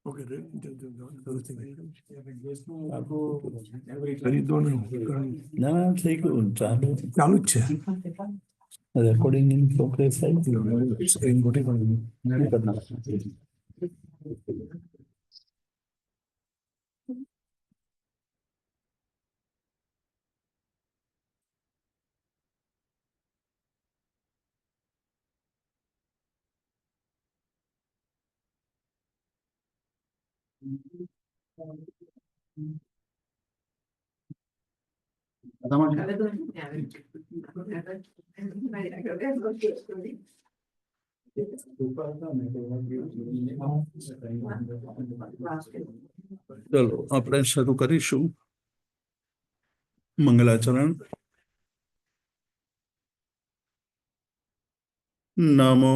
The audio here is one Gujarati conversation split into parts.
ઓકે ના થઈ ગયું ચાલુ ચાલુ જ છે. રેકોર્ડિંગ ઇન પ્રોગ્રેસ સ્ક્રીન મોટી પણ ચલો આપણે શરૂ કરીશું મંગલાચરણ. નમો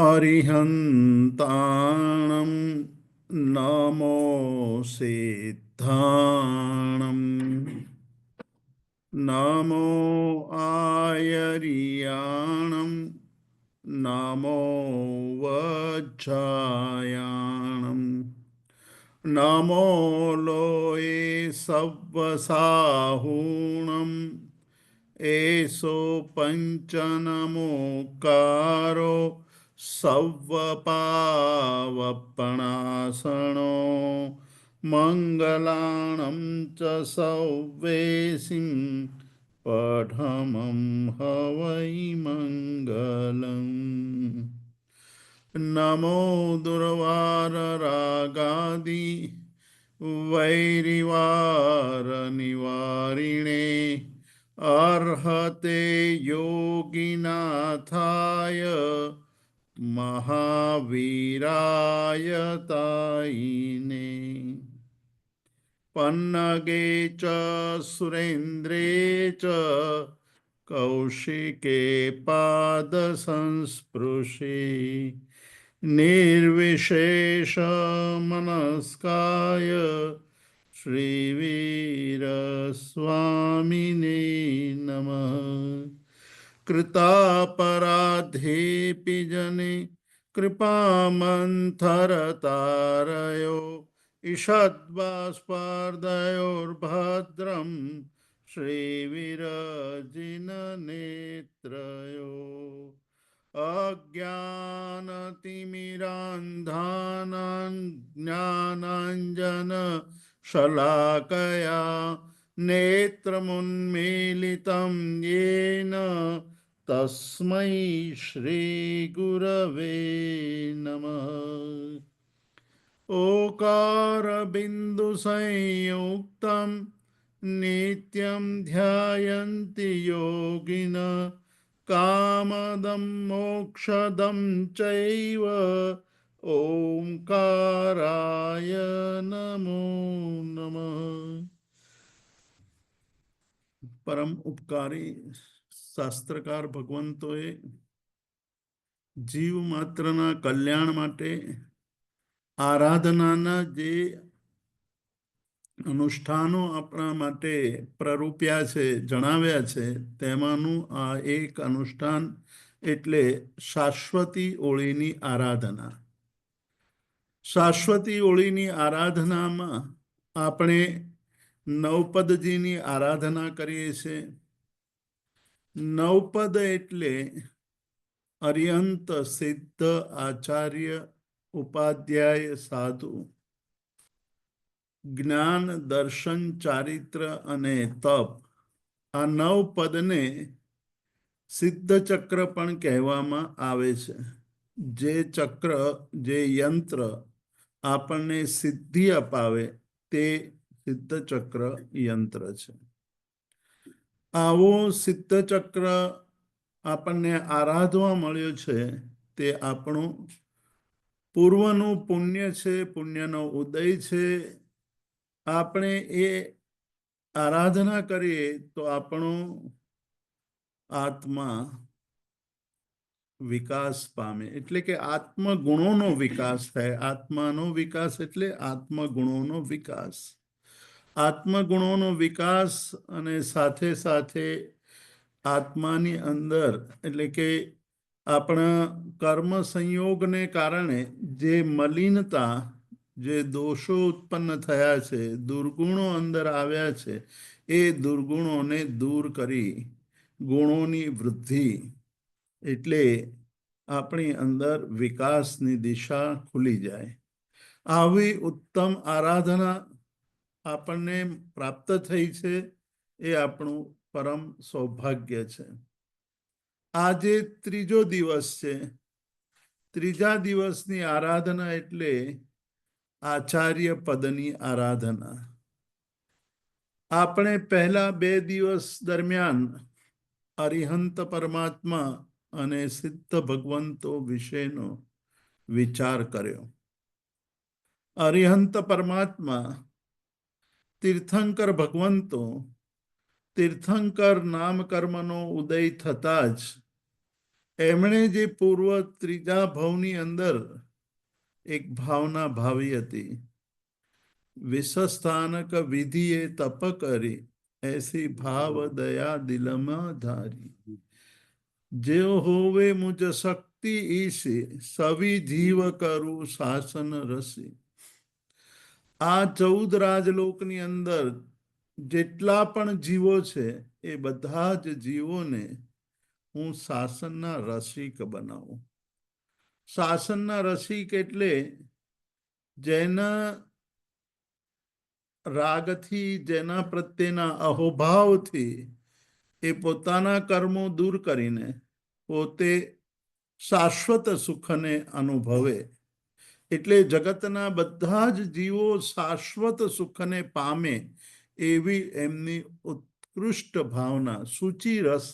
અરિહંતાણમ નમો સિદ્ધાણમ નમો આયરિયાણમ નમો વજ્જાયાણમ નમો લોએ સવ્વસાહૂણમ એસો પંચનમોકારો સવ્વપાવપણાસણો મંગલાણમ ચ સૌવેસિં પઠમં હવૈ મંગલમ. નમો દુર્વારરાગાદિ વૈરિવાર નિવારિણે અર્હતે યોગિનાથાય મહાવીરાય તાઈને. પન્નગે ચ સુરેન્દ્રે ચ કૌશિકે પાદ સંસ્પૃશી નિર્વિશેષ મનસ્કાય શ્રીવીર સ્વામિને નમઃ. કૃતાપરાધેપિ જને કૃપામંથરતારયો ઈષદ્વાસ્પર્ધયોર્ભદ્રમ શ્રીવિરજિનનેત્રયો અજ્ઞાનતિમિરાંધાનાં જ્ઞાનાંજન શલાકયા નેત્રમુન્મીલિतं येन તસ્મૈ શ્રી ગુરવે નમઃ. ઓકાર બિંદુ સંયુક્તમ નિત્યમ ધ્યાયન્તિ યોગિન કામદમ મોક્ષદમ ચૈવ ઓમકારાય નમો નમઃ. પરમ ઉપકારી શાસ્ત્રકાર ભગવંતોએ જીવ માત્રના કલ્યાણ માટે આરાધનાના જે અનુષ્ઠાનો આપણા માટે પ્રરૂપ્યા છે, જણાવ્યા છે, તેમાંનું આ એક અનુષ્ઠાન એટલે શાશ્વતી ઓળીની આરાધના. શાશ્વતી ઓળીની આરાધનામાં આપણે નવપદજીની આરાધના કરીએ છીએ. નવપદ એટલે અર્યંત સિદ્ધ આચાર્ય ઉપાધ્યાય સાધુ જ્ઞાન દર્શન ચારિત્ર અને તપ. આ નવ પદને સિદ્ધ ચક્ર પણ કહેવામાં આવે છે. જે ચક્ર, જે યંત્ર આપણને સિદ્ધિ અપાવે તે સિદ્ધ ચક્ર યંત્ર છે. આવો સિદ્ધ ચક્ર આપણને આરાધવા મળ્યો છે તે આપણું પૂર્વનું પુણ્ય છે, પુણ્યનો ઉદય છે. આપણે એ આરાધના કરીએ તો આપણો આત્મા વિકાસ પામે, એટલે કે આત્મગુણોનો વિકાસ થાય. આત્માનો વિકાસ એટલે આત્મગુણોનો વિકાસ. આત્મગુણોનો વિકાસ અને સાથે સાથે આત્માની અંદર એટલે કે આપણા કર્મ સંયોગને કારણે જે મલિનતા, જે દોષો ઉત્પન્ન થયા છે, દુર્ગુણો અંદર આવ્યા છે, એ દુર્ગુણોને દૂર કરી ગુણોની વૃદ્ધિ, એટલે આપણી અંદર વિકાસની દિશા ખુલી જાય. આવી ઉત્તમ આરાધના આપણને પ્રાપ્ત થઈ છે, એ આપણું પરમ સૌભાગ્ય છે. આજે ત્રીજો દિવસ છે. ત્રીજા દિવસની આરાધના એટલે આચાર્ય પદની આરાધના. આપણે પહેલા 2 દિવસ દરમિયાન અરિહંત પરમાત્મા અને સિદ્ધ ભગવંતો વિશેનો વિચાર કર્યો. અરિહંત પરમાત્મા, તીર્થંકર ભગવંતો, તીર્થંકર નામ કર્મનો ઉદય થતા જ એમણે જે પૂર્વ ત્રીજા ભાવની અંદર એક ભાવના ભાવી હતી, વિષસ્થાનક વિધિએ તપ કરી એસી ભાવ દયા દિલમાં ધારી, જેઓ હોવે મુજ શક્તિ ઈશે સવી જીવ કરું શાસન રસી. આ 14 રાજલોકની અંદર જેટલા પણ જીવો છે, એ બધા જ જીવોને હું શાસનના રસિક બનાવું. શાસનના રસિક એટલે જેના રાગથી, જેના પ્રત્યેના અહોભાવથી એ પોતાના કર્મો દૂર કરીને પોતે શાશ્વત સુખને અનુભવે. એટલે જગતના બધા જ જીવો શાશ્વત સુખને પામે એવી એમની ઉત્કૃષ્ટ ભાવના, સૂચિ રસ,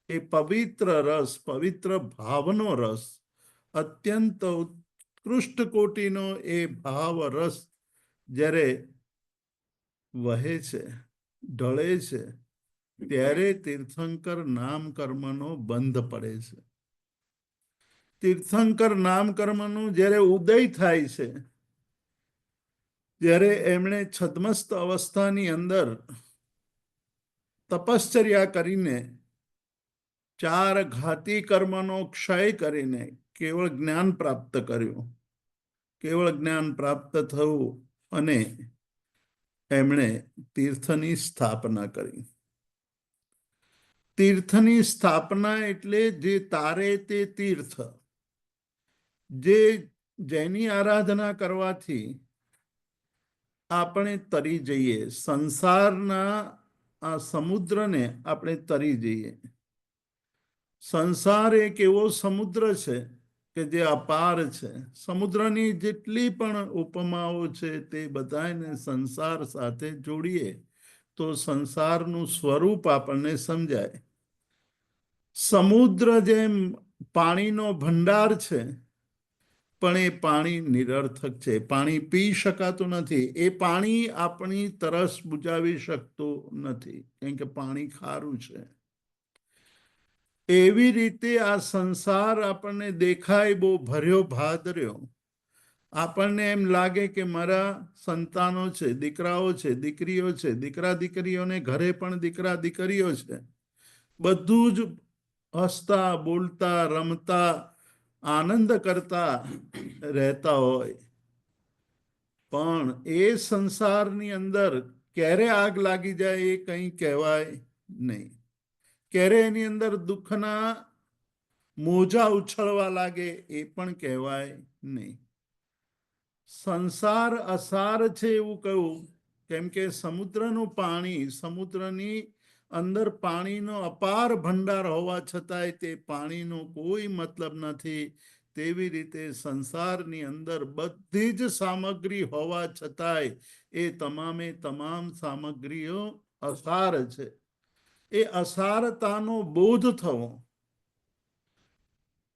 એ પવિત્ર રસ, પવિત્ર ભાવનો રસ, અત્યંત ઉત્કૃષ્ટ કોટીનો એ ભાવ રસ જ્યારે વહે છે, ઢળે છે, ત્યારે તીર્થંકર નામ કર્મનો બંધ પડે છે. તીર્થંકર નામ કર્મનું જ્યારે ઉદય થાય છે, જ્યારે એમણે છદ્મસ્ત અવસ્થાની અંદર તપશ્ચર્યા કરીને 4 ઘાતી કર્મનો ક્ષય કરીને કેવળ જ્ઞાન પ્રાપ્ત કર્યું. કેવળ જ્ઞાન પ્રાપ્ત થયું અને એમણે તીર્થની સ્થાપના કરી. તીર્થની સ્થાપના એટલે જે તારે તે તીર્થ, જેની આરાધના કરવાથી આપણે તરી જઈએ, સંસારના આ સમુદ્રને આપણે તરી જઈએ. સંસાર એક એવો સમુદ્ર છે કે જે અપાર છે. સમુદ્રની જેટલી પણ ઉપમાઓ છે તે બધાને સંસાર સાથે જોડીએ તો સંસારનું સ્વરૂપ આપણને સમજાય. સમુદ્ર જેમ પાણીનો ભંડાર છે, પણ એ પાણી નિરર્થક છે, પાણી પી શકાતું નથી. એ પાણી આપણી તરસ બુજાવી શકતું નથી, કેમ કે પાણી ખારું છે. એવી રીતે આ સંસાર આપણને દેખાય બહુ ભર્યો ભાદર્યો. આપણને એમ લાગે કે મારા સંતાનો છે, દીકરાઓ છે, દીકરીઓ છે, દીકરા દીકરીઓને ઘરે પણ દીકરા દીકરીઓ છે, બધું જ હસતા બોલતા રમતા આનંદ કરતા રહેતા હોય, પણ એ સંસારની અંદર ક્યારે આગ લાગી જાય એ કંઈ કહેવાય નહીં. ક્યારે એની અંદર દુઃખના મોજા ઉછળવા લાગે એ પણ કહેવાય નહીં. સંસાર અસાર છે એવું કહ્યું, કેમ કે સમુદ્રનું પાણી, સમુદ્રની અંદર પાણીનો અપાર ભંડાર હોવા છતાંય તે પાણીનો કોઈ મતલબ નથી. તેવી રીતે સંસારની અંદર બધી જ સામગ્રી હોવા છતાંય એ તમામે તમામ સામગ્રીઓ અસાર છે. એ અસારતાનો બોધ થવો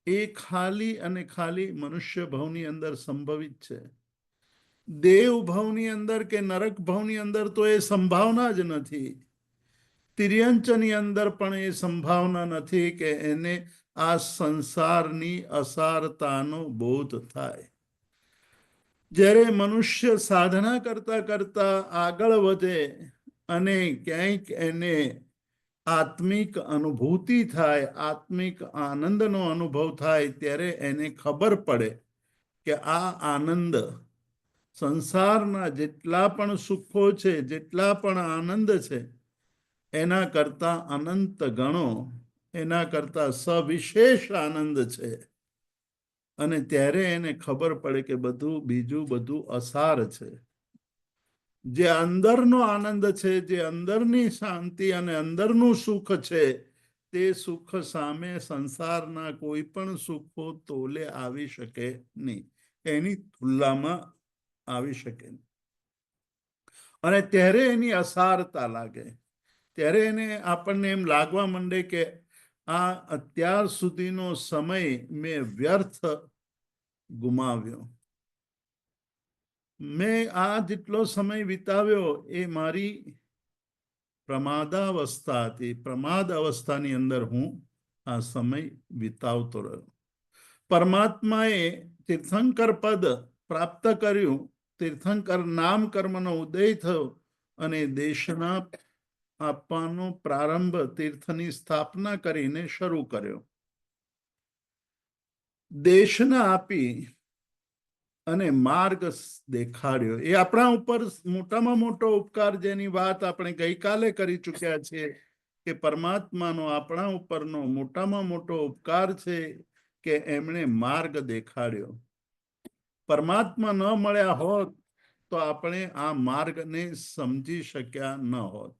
એ ખાલી અને ખાલી મનુષ્ય ભાવની અંદર સંભવિત છે. દેવ ભાવની અંદર કે નરક ભાવની અંદર તો એ સંભાવના જ નથી. તિર્યંચની અંદર પણ એ સંભાવના નથી કે એને આ સંસારની અસારતાનો બોધ થાય. જ્યારે મનુષ્ય સાધના કરતા કરતા આગળ વધે અને ક્યાંક એને આત્મિક અનુભૂતિ થાય, આત્મિક આનંદનો અનુભવ થાય, ત્યારે એને ખબર પડે કે આ આનંદ સંસારના જેટલા પણ સુખો છે, જેટલા પણ આનંદ છે, એના કરતા અનંત ગણો, એના કરતા સવિશેષ આનંદ છે. અને ત્યારે એને ખબર પડે કે બીજું બધું અસાર છે. જે અંદરનો આનંદ છે, જે અંદરની શાંતિ અને અંદરનું સુખ છે, તે સુખ સામે સંસારના કોઈ પણ સુખો તોલે આવી શકે નહીં, એની તુલનામાં આવી શકે નહીં. અને ત્યારે એની અસારતા લાગે, ત્યારે એને આપણને એમ લાગવા માંડે કે આ અત્યાર સુધીનો સમય મેં વ્યર્થ ગુમાવ્યો. મેં આ જેટલો સમય વિતાવ્યો એ મારી પ્રમાદાવસ્થા હતી. પ્રમાદ અવસ્થાની અંદર હું આ સમય વિતાવતો રહ્યો. પરમાત્માએ તીર્થંકર પદ પ્રાપ્ત કર્યું, તીર્થંકર નામ કર્મનો ઉદય થયો અને દેશના આપવાનો પ્રારંભ તીર્થની સ્થાપના કરીને શરૂ કર્યો. દેશના આપી અને માર્ગ દેખાડ્યો. એ આપણા ઉપર મોટામાં મોટો ઉપકાર, જેની વાત આપણે ગઈકાલે કરી ચૂક્યા છીએ, કે પરમાત્માનો આપણા ઉપરનો મોટામાં મોટો ઉપકાર છે કે એમણે માર્ગ દેખાડ્યો. પરમાત્મા ન મળ્યા હોત તો આપણે આ માર્ગને સમજી શક્યા ન હોત.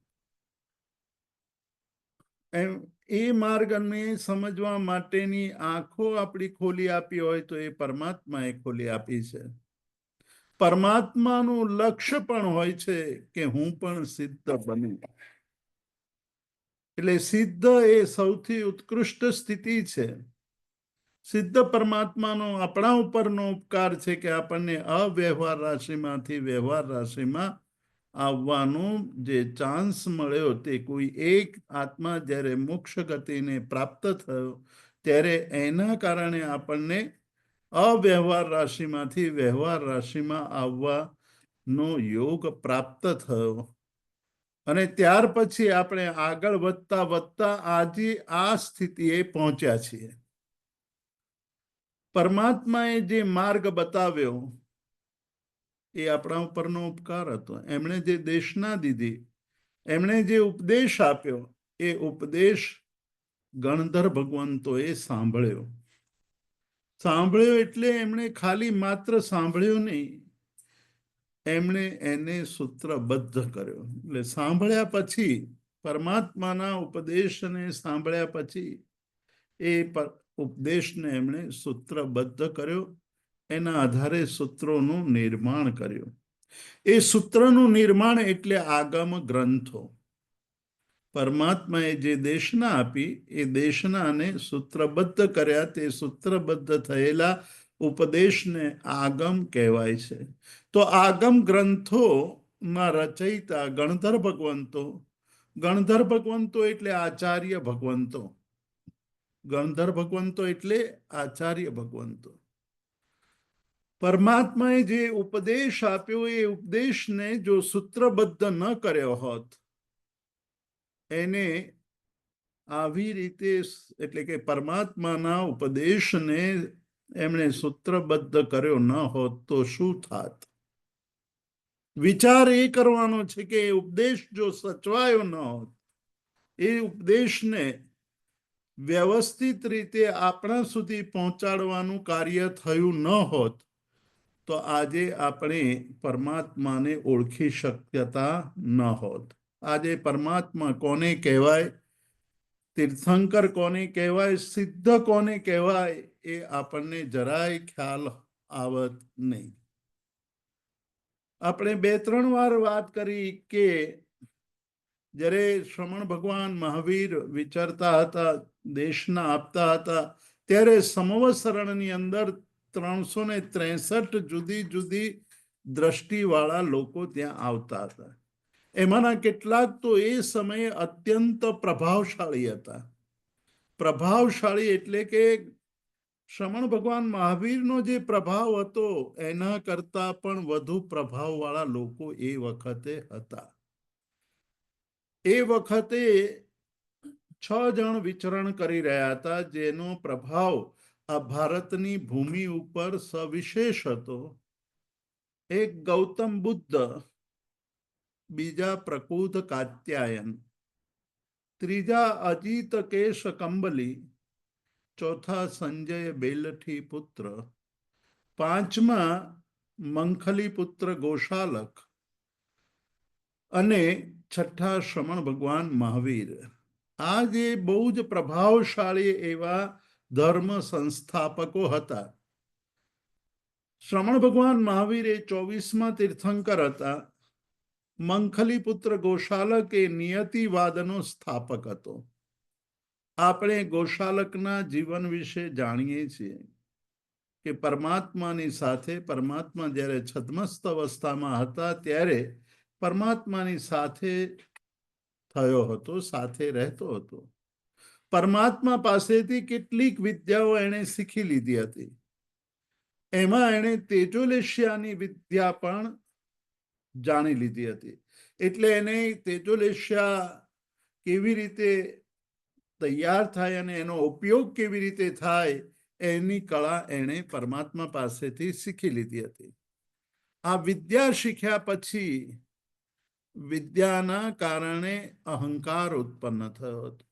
એ માર્ગને સમજવા માટેની આંખો આપણી ખોલી આપી હોય તો એ પરમાત્માએ ખોલી આપી છે. પરમાત્માનું લક્ષ્ય પણ હોય છે કે હું પણ સિદ્ધ બનું. એટલે સિદ્ધ એ સૌથી ઉત્કૃષ્ટ સ્થિતિ છે. સિદ્ધ પરમાત્માનો આપણા ઉપરનો ઉપકાર છે કે આપણને અવ્યવહાર રાશિમાંથી વ્યવહાર રાશિમાં આવવાનો જે ચાન્સ મળ્યો, તે કોઈ એક આત્મા જ્યારે મોક્ષ ગતિને પ્રાપ્ત થયો ત્યારે એના કારણે આપણને અવ્યવહાર રાશિમાંથી વ્યવહાર રાશિમાં આવવાનો યોગ પ્રાપ્ત થયો. અને ત્યાર પછી આપણે આગળ વધતા વધતા આજે આ સ્થિતિએ પહોંચ્યા છીએ. પરમાત્માએ જે માર્ગ બતાવ્યો એ આપણા ઉપરનો ઉપકાર હતો. એમણે જે દેશના દીધી, એમણે જે ઉપદેશ આપ્યો, એ ઉપદેશ ગણધર ભગવંતોએ સાંભળ્યો. સાંભળ્યો એટલે એમણે ખાલી માત્ર સાંભળ્યો નહીં, એમણે એને સૂત્રબદ્ધ કર્યો. એટલે સાંભળ્યા પછી, પરમાત્માના ઉપદેશને સાંભળ્યા પછી એ ઉપદેશને એમણે સૂત્રબદ્ધ કર્યો. એના આધારે સૂત્રોનું નિર્માણ કર્યું. એ સૂત્રનું નિર્માણ એટલે આગમ ગ્રંથો. પરમાત્માએ જે દેશના આપી એ દેશનાને સૂત્રબદ્ધ કર્યા. તે સૂત્રબદ્ધ થયેલા ઉપદેશને આગમ કહેવાય છે. તો આગમ ગ્રંથોના રચયિતા ગણધર ભગવંતો. ગણધર ભગવંતો એટલે આચાર્ય ભગવંતો. ગણધર ભગવંતો એટલે આચાર્ય ભગવંતો. પરમાત્માએ જે ઉપદેશ આપ્યો એ ઉપદેશને જો સૂત્રબદ્ધ ન કર્યો હોત, એને આવી રીતે, એટલે કે પરમાત્માના ઉપદેશને એમણે સૂત્રબદ્ધ કર્યો ન હોત તો શું થાત? વિચાર એ કરવાનો છે કે એ ઉપદેશ જો સચવાયો ન હોત, એ ઉપદેશને વ્યવસ્થિત રીતે આપણા સુધી પહોંચાડવાનું કાર્ય થયું ન હોત તો આજે આપણે પરમાત્માને ઓળખી શક્યતા ન હોત. આજે પરમાત્મા કોને કહેવાય, તીર્થંકર કોને કહેવાય, સિદ્ધ કોને કહેવાય, એ આપણને જરાય ખ્યાલ આવત નહીં. આપણે 2-3 વાર વાત કરી કે જ્યારે શ્રમણ ભગવાન મહાવીર વિચરતા હતા, દેશના આપતા હતા, ત્યારે સંવત્સરણની અંદર 363 જુદી જુદી દ્રષ્ટિવાળા લોકો ત્યાં આવતા હતા. એમાંના કેટલાક તો એ સમયે અત્યંત પ્રભાવશાળી હતા. પ્રભાવશાળી એટલે કે શ્રમણ ભગવાન મહાવીરનો જે પ્રભાવ હતો એના કરતા પણ વધુ પ્રભાવવાળા લોકો એ વખતે હતા. એ વખતે 6 જણ વિચરણ કરી રહ્યા હતા, જેનો પ્રભાવ આ ભારતની ભૂમિ ઉપર સવિશેષ હતો. એક ગૌતમ બુદ્ધ, બીજા પ્રકૃત કાત્યાયન, ત્રીજા અજીત કેશ કંબલી, ચોથા સંજય બેલઠી પુત્ર, પાંચમા મંખલી પુત્ર ગોશાલક અને છઠ્ઠા શ્રમણ ભગવાન મહાવીર. આ જે બહુ જ પ્રભાવશાળી એવા ધર્મ સંસ્થાપકો હતા. શ્રમણ ભગવાન મહાવીર એ 24મા તીર્થંકર હતા. મંખલી પુત્ર ગોશાલક એ નિયતિવાદનો સ્થાપક હતો. આપણે ગોશાલકના જીવન વિશે જાણીએ છીએ કે પરમાત્માની સાથે, પરમાત્મા જ્યારે છદ્મસ્ત અવસ્થામાં હતા ત્યારે પરમાત્માની સાથે થયો હતો, સાથે રહેતો હતો. પરમાત્મા પાસેથી કેટલીક વિદ્યાઓ એણે શીખી લીધી હતી. એમાં એણે તેજોલેશિયાની વિદ્યા પણ જાણી લીધી હતી. એટલે એને તેજોલેશિયા કેવી રીતે તૈયાર થાય અને એનો ઉપયોગ કેવી રીતે થાય એની કળા એણે પરમાત્મા પાસેથી શીખી લીધી હતી. આ વિદ્યા શીખ્યા પછી વિદ્યાના કારણે અહંકાર ઉત્પન્ન થયો હતો.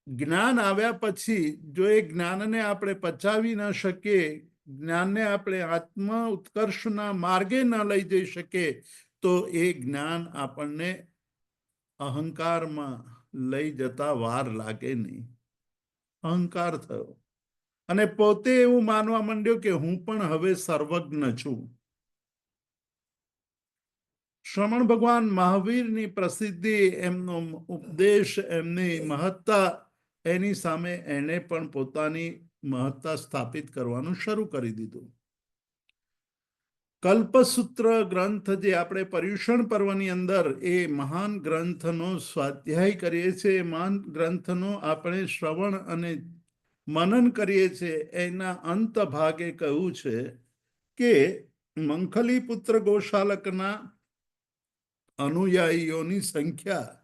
જ્ઞાન આવ્યા પછી જો એ જ્ઞાનને આપણે પચાવી ન શકીએ, જ્ઞાનને આપણે આત્મ ઉત્કર્ષના માર્ગે ન લઈ જઈ શકીએ, તો એ જ્ઞાન આપણને અહંકારમાં લઈ જતા વાર લાગે નહીં. અહંકાર થયો અને પોતે એવું માનવા માંડ્યો કે હું પણ હવે સર્વજ્ઞ છું. શ્રમણ ભગવાન મહાવીરની પ્રસિદ્ધિ, એમનો ઉપદેશ, એમની મહત્તા, એની સામે એણે પણ પોતાની મહત્તા સ્થાપિત કરવાનું શરૂ કરી દીધું. કલ્પસૂત્ર ગ્રંથ જે આપણે પર્યુષણ પર્વની અંદર એ મહાન ગ્રંથનો સ્વાધ્યાય કરીએ છીએ, મહાન ગ્રંથનો આપણે શ્રવણ અને મનન કરીએ છીએ, એના અંત ભાગે કહ્યું છે કે મંખલી પુત્ર ગોશાલકના અનુયાયીઓની સંખ્યા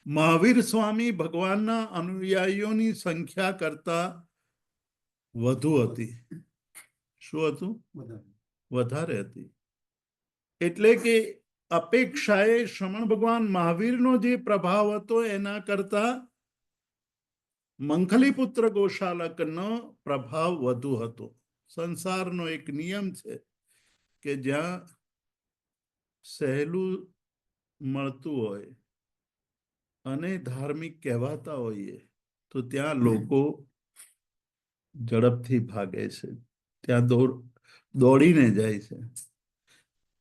મહાવીર સ્વામી ભગવાનના અનુયાયીઓની સંખ્યા કરતા વધુ હતી. શું હતું? વધારે હતી. એટલે કે અપેક્ષાએ શ્રમણ ભગવાન મહાવીરનો જે પ્રભાવ હતો એના કરતા મંખલી પુત્ર ગોશાલકનો પ્રભાવ વધુ હતો. સંસારનો એક નિયમ છે કે જ્યાં સહેલું મળતું હોય અને ધાર્મિક કહેવાતા હોઈએ તો ત્યાં લોકો ઝડપથી ભાગે છે, ત્યાં દોડીને જાય છે.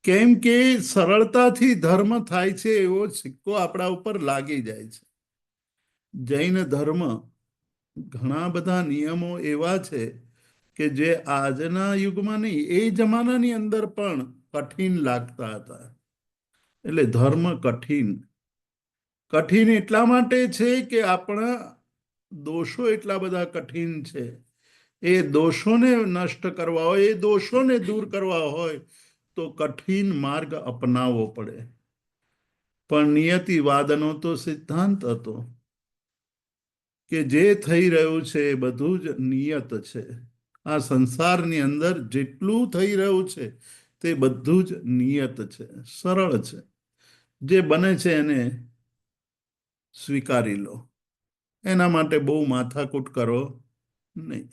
કેમ કે સરળતાથી ધર્મ થાય છે એવો સિક્કો આપણા ઉપર લાગી જાય છે. જૈન ધર્મ ઘણા બધા નિયમો એવા છે કે જે આજના યુગમાં નહીં, એ જમાનાની અંદર પણ કઠિન લાગતા હતા. એટલે ધર્મ કઠિન એટલા માટે છે કે આપણા દોષો એટલા બધા કઠિન છે. એ દોષોને નષ્ટ કરવા હોય, એ દોષોને દૂર કરવા હોય તો કઠિન માર્ગ અપનાવવો પડે. પણ નિયતિવાદનો તો સિદ્ધાંત હતો કે જે થઈ રહ્યું છે એ બધું જ નિયત છે. આ સંસારની અંદર જેટલું થઈ રહ્યું છે તે બધું જ નિયત છે, સરળ છે. જે બને છે એને સ્વીકારી લો, એના માટે બહુ માથાકૂટ કરો નહીં.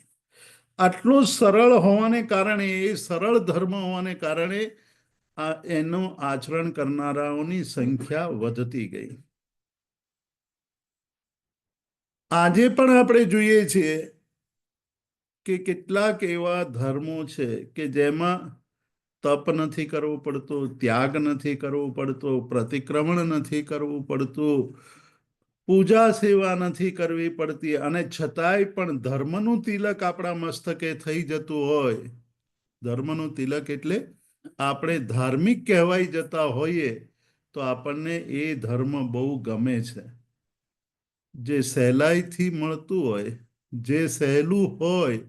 આટલું સરળ હોવાને કારણે, એ સરળ ધર્મ હોવાને કારણે એનું આચરણ કરનારાઓની સંખ્યા વધતી ગઈ. આજે પણ આપણે જોઈએ છીએ કે કેટલાક એવા ધર્મો છે કે જેમાં તપ નથી કરવું પડતું, ત્યાગ નથી કરવું પડતું, પ્રતિક્રમણ નથી કરવું પડતું, પૂજા સેવા નથી કરવી પડતી, અને છતાંય પણ ધર્મનું તિલક આપણા મસ્તકે થઈ જતું હોય. ધર્મનું તિલક એટલે આપણે ધાર્મિક કહેવાઈ જતા હોઈએ તો આપણને એ ધર્મ બહુ ગમે છે. જે સહેલાઈથી મળતું હોય, જે સહેલું હોય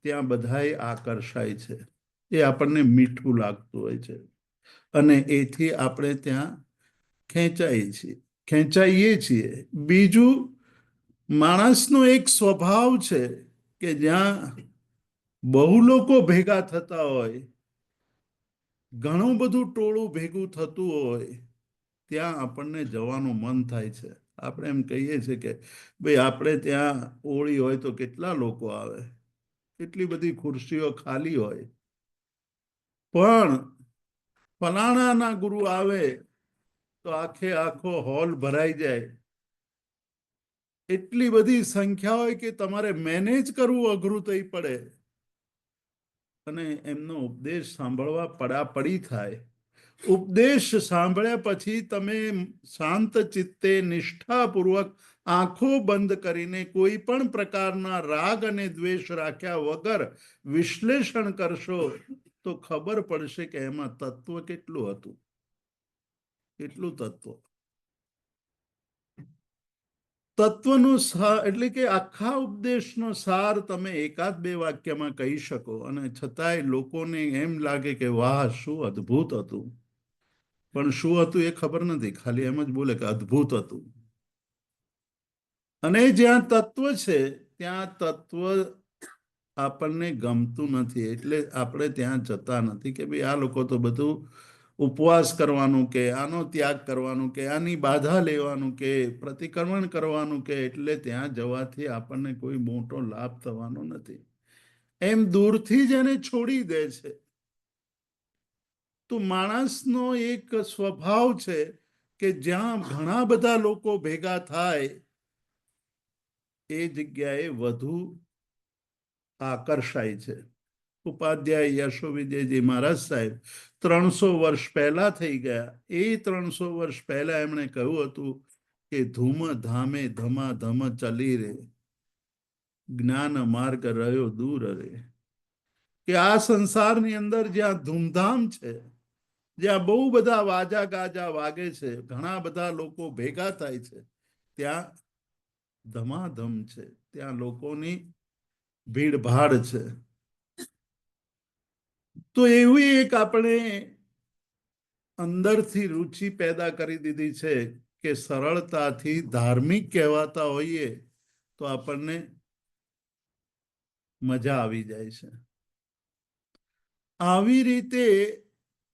ત્યાં બધાય આકર્ષાય છે. એ આપણને મીઠું લાગતું હોય છે અને એથી આપણે ત્યાં ખેંચાઈએ છીએ. ખેંચાઈએ છીએ. બીજું, માણસનો એક સ્વભાવ છે કે જ્યાં બહુ લોકો ભેગા થતા હોય, ઘણું બધું ટોળું ભેગું થતું હોય, ત્યાં આપણને જવાનું મન થાય છે. આપણે એમ કહીએ છીએ કે ભાઈ આપણે ત્યાં હોળી હોય તો કેટલા લોકો આવે, કેટલી બધી ખુરશીઓ ખાલી હોય, પણ ફલાણાના ગુરુ આવે તો આખે આખો હોલ ભરાઈ જાય. એટલી બધી સંખ્યા હોય કે તમારે મેનેજ કરવું અઘરું થઈ પડે અને એમનો ઉપદેશ સાંભળવા પડાપડી થાય. ઉપદેશ સાંભળ્યા પછી તમે શાંત ચિત્તે નિષ્ઠાપૂર્વક આંખો બંધ કરીને કોઈ પણ પ્રકારના રાગ અને દ્વેષ રાખ્યા વગર વિશ્લેષણ કરશો તો ખબર પડશે કે એમાં તત્વ કેટલું હતું. કેટલું તત્વનો સાર એટલે કે આખા ઉપદેશનો સાર તમે એકાદ બે વાક્યમાં કહી શકો અને છતાંય લોકોને એમ લાગે કે વાહ શું અદ્ભુત હતું. પણ શું હતું એ ખબર નથી, ખાલી એમ જ બોલે કે અદ્ભુત હતું. અને જ્યાં તત્વ છે ત્યાં તત્વ આપણને ગમતું નથી, એટલે આપણે ત્યાં જતા નથી કે ભાઈ આ લોકો તો બધું ઉપવાસ કરવાનું કે આનો ત્યાગ કરવાનું કે આની બાધા લેવાનું કે પ્રતિક્રમણ કરવાનું કે એટલે ત્યાં જવાથી આપણને કોઈ મોટો લાભ થવાનો નથી, એમ દૂરથી જ એને છોડી દે છે. તો માણસનો એક સ્વભાવ છે કે જ્યાં ઘણા બધા લોકો ભેગા થાય એ જગ્યાએ વધુ આકર્ષાય છે. ઉપાધ્યાય યશો વિજયજી મહારાજ સાહેબ 300 વર્ષ પહેલા થઈ ગયા. એ 300 વર્ષ પહેલા એમણે કહ્યું હતું કે ધૂમ ધામે ધમાધમ ચલી રે, જ્ઞાન માર્ગ રહ્યો દૂર રે. કે આ સંસારની અંદર જ્યાં ધૂમધામ છે, જ્યાં બહુ બધા વાજા ગાજા વાગે છે, ઘણા બધા લોકો ભેગા થાય છે, ત્યાં ધમાધમ છે, ત્યાં લોકોની ભીડભાડ છે. તો એવી એક આપણે અંદરથી રુચિ પેદા કરી દીધી છે કે સરળતાથી ધાર્મિક કહેવાતા હોઈએ તો આપણને મજા આવી જાય છે. આવી રીતે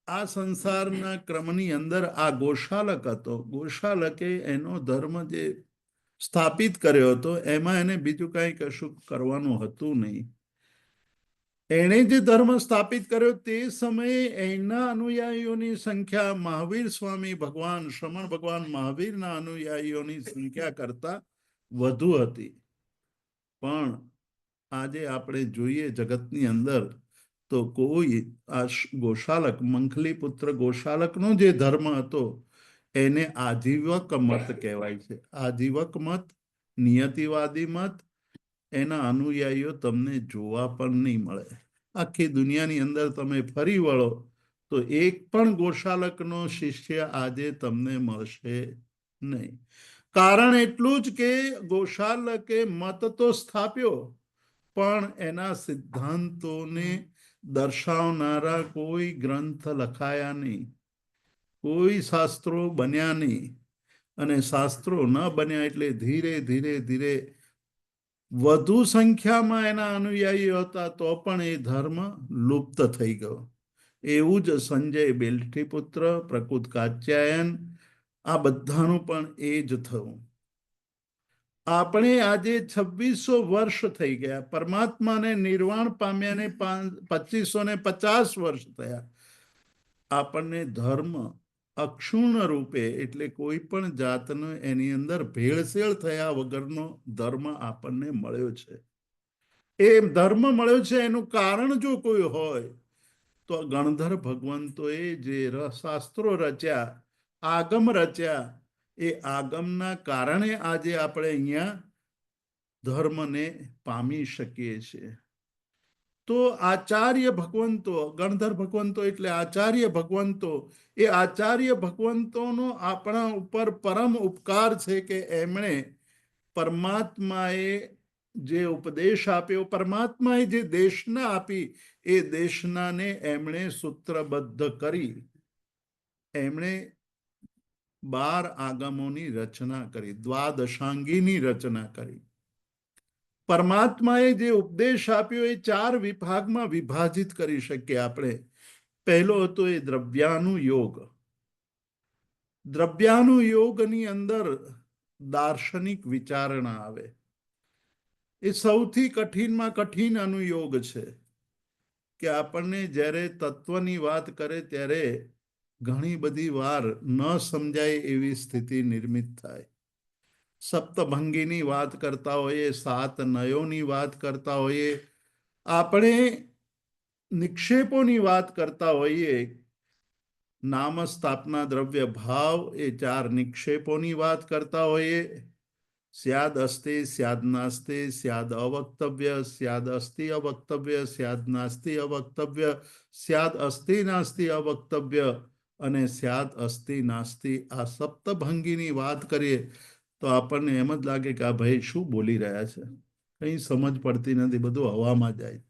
આ સંસારના ક્રમની અંદર આ ગોશાલક હતો. ગોશાલકે એનો ધર્મ જે સ્થાપિત કર્યો હતો એમાં એને બીજું કઈ કશું કરવાનું હતું નહીં. એણે જે ધર્મ સ્થાપિત કર્યો તે સમયે એના અનુયાયીઓની સંખ્યા મહાવીર સ્વામી ભગવાન શ્રમણ ભગવાન મહાવીરના અનુયાયીઓની સંખ્યા કરતા વધુ હતી. પણ આજે આપણે જોઈએ જગતની અંદર તો કોઈ આ ગોશાલક મંખલી પુત્ર ગોશાલકનો જે ધર્મ હતો એને આજીવક મત કહેવાય છે. આજીવક મત, નિયતિવાદી મત, એના અનુયાયીઓ તમને જોવા પણ નહીં મળે. આખી દુનિયાની અંદર તમે ફરી વળો તો એક પણ ગોશાલકનો શિષ્ય આજે તમને મળશે નહીં. કારણ એટલું જ કે ગોશાલકે મત તો સ્થાપ્યો પણ એના સિદ્ધાંતોને દર્શાવનારા કોઈ ગ્રંથ લખાયા નહીં, કોઈ શાસ્ત્રો બન્યા નહીં. અને શાસ્ત્રો ન બન્યા એટલે ધીરે ધીરે ધીરે વધુ સંખ્યામાં એના અનુયાયીઓ હતા તો પણ એ ધર્મ લુપ્ત થઈ ગયો. એવું જ સંજય બેલઠીપુત્ર, પ્રકૃત કાત્યાયન, આ બધાનું પણ એ જ થયું. આપણે આજે 2600 વર્ષ થઈ ગયા, પરમાત્માને નિર્વાણ પામ્યાને 2550 વર્ષ થયા. આપણને ધર્મ અક્ષુણ રૂપે એટલે કોઈ પણ જાતનો એની અંદર ભેળસેળ થયા વગરનો ધર્મ આપણને મળ્યો છે. એ ધર્મ મળ્યો છે એનું કારણ જો કોઈ હોય તો ગણધર ભગવંતોએ જે શાસ્ત્રો રચ્યા, આગમ રચ્યા, એ આગમના કારણે આજે આપણે અહીંયા ધર્મને પામી શકીએ છીએ. તો આચાર્ય ભગવંતો, ગણધર ભગવંતો એટલે આચાર્ય ભગવંતો, એ આચાર્ય ભગવંતોનો આપણા ઉપર પરમ ઉપકાર છે કે એમણે પરમાત્માએ જે ઉપદેશ આપ્યો, પરમાત્માએ જે દેશના આપી, એ દેશનાને એમણે સૂત્રબદ્ધ કરી, એમણે 12 આગમોની રચના કરી, દ્વાદશાંગીની રચના કરી. પરમાત્માએ જે ઉપદેશ આપ્યો એ 4 વિભાગમાં વિભાજિત કરી શકીએ આપણે. પહેલો હતો એ દ્રવ્યાનુયોગ. દ્રવ્યાનુયોગની અંદર દાર્શનિક વિચારણા આવે. એ સૌથી કઠિનમાં કઠિન અનુયોગ છે કે આપણને જ્યારે તત્વની વાત કરે ત્યારે ઘણી બધી વાર ન સમજાય એવી સ્થિતિ નિર્મિત થાય. સપ્તભંગીની વાત કરતા હોઈએ, 7 નયોની વાત કરતા હોઈએ, આપણે નિક્ષેપોની વાત કરતા હોઈએ, નામ સ્થાપના દ્રવ્ય ભાવ એ 4 નિક્ષેપોની વાત કરતા હોઈએ, સ્યાદ અસ્તિ સ્યાદ નાસ્તિ સ્યાદ અવક્તવ્ય સ્યાદ અસ્તિ અવક્તવ્ય સ્યાદ નાસ્તિ અવક્તવ્ય સ્યાદ અસ્તિ નાસ્તિ અવક્તવ્ય અને સ્યાદ અસ્તિ નાસ્તિ, આ સપ્તભંગીની વાત કરીએ તો આપણને એમ જ લાગે કે આ ભાઈ શું બોલી રહ્યા છે, કઈ સમજ પડતી નથી, બધું હવામાં જાય.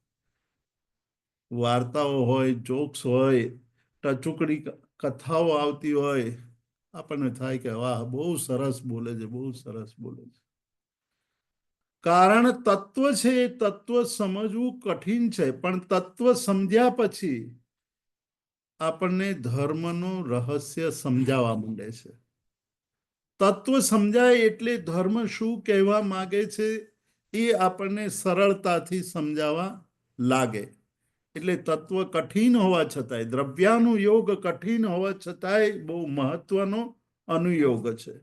વાર્તાઓ હોય, જોક્સ હોય, ટચુકડી કથાઓ આવતી હોય, આપણને થાય કે વાહ બહુ સરસ બોલે છે, બહુ સરસ બોલે છે. કારણ તત્વ છે, એ તત્વ સમજવું કઠિન છે, પણ તત્વ સમજ્યા પછી આપણને ધર્મનું રહસ્ય સમજાવવા માંડે છે. તત્વ સમજાય એટલે ધર્મ શું કહેવા માંગે છે એ આપણને સરળતાથી સમજાવવા લાગે. એટલે તત્વ કઠિન હોવા છતાંય, દ્રવ્યાનુયોગ કઠિન હોવા છતાંય બહુ મહત્વનો અનુયોગ છે.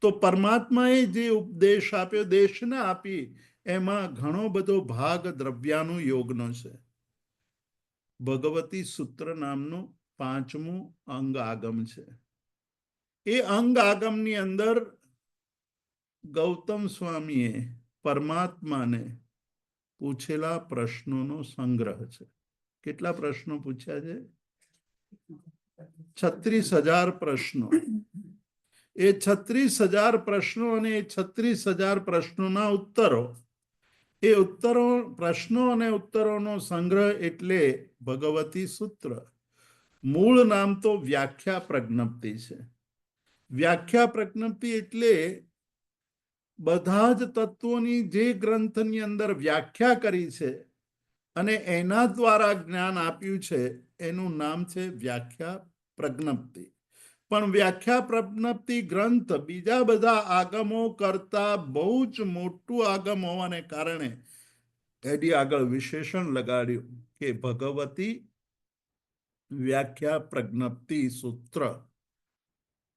તો પરમાત્માએ જે ઉપદેશ આપ્યો, દેશના આપી, એમાં ઘણો બધો ભાગ દ્રવ્યાનુયોગનો છે. ભગવતી સૂત્ર નામનું 5મું અંગ આગમ છે. એ અંગ આગમની અંદર ગૌતમ સ્વામીએ પરમાત્માને પૂછેલા પ્રશ્નોનો સંગ્રહ છે. કેટલા પ્રશ્નો પૂછ્યા છે? 36,000 પ્રશ્નો. એ 36,000 પ્રશ્નો અને એ 36,000 પ્રશ્નોના ઉત્તરો, એ ઉત્તરો, પ્રશ્નો અને ઉત્તરોનો સંગ્રહ એટલે ભગવતી સૂત્ર. મૂળ નામ તો વ્યાખ્યા પ્રજ્ઞપ્તિ છે. વ્યાખ્યા પ્રજ્ઞપ્તિ એટલે બધા જ તત્વોની જે ગ્રંથની અંદર વ્યાખ્યા કરી છે અને એના દ્વારા જ્ઞાન આપ્યું છે, એનું નામ છે વ્યાખ્યા પ્રજ્ઞપ્તિ. પણ વ્યાખ્યા પ્રજ્ઞપ્તિ ગ્રંથ બીજા બધા આગમો કરતા બહુ જ મોટું આગમ હોવાને કારણે એની આગળ વિશેષણ લગાડ્યું કે ભગવતી વ્યાખ્યા પ્રજ્ઞપ્તિ સૂત્ર.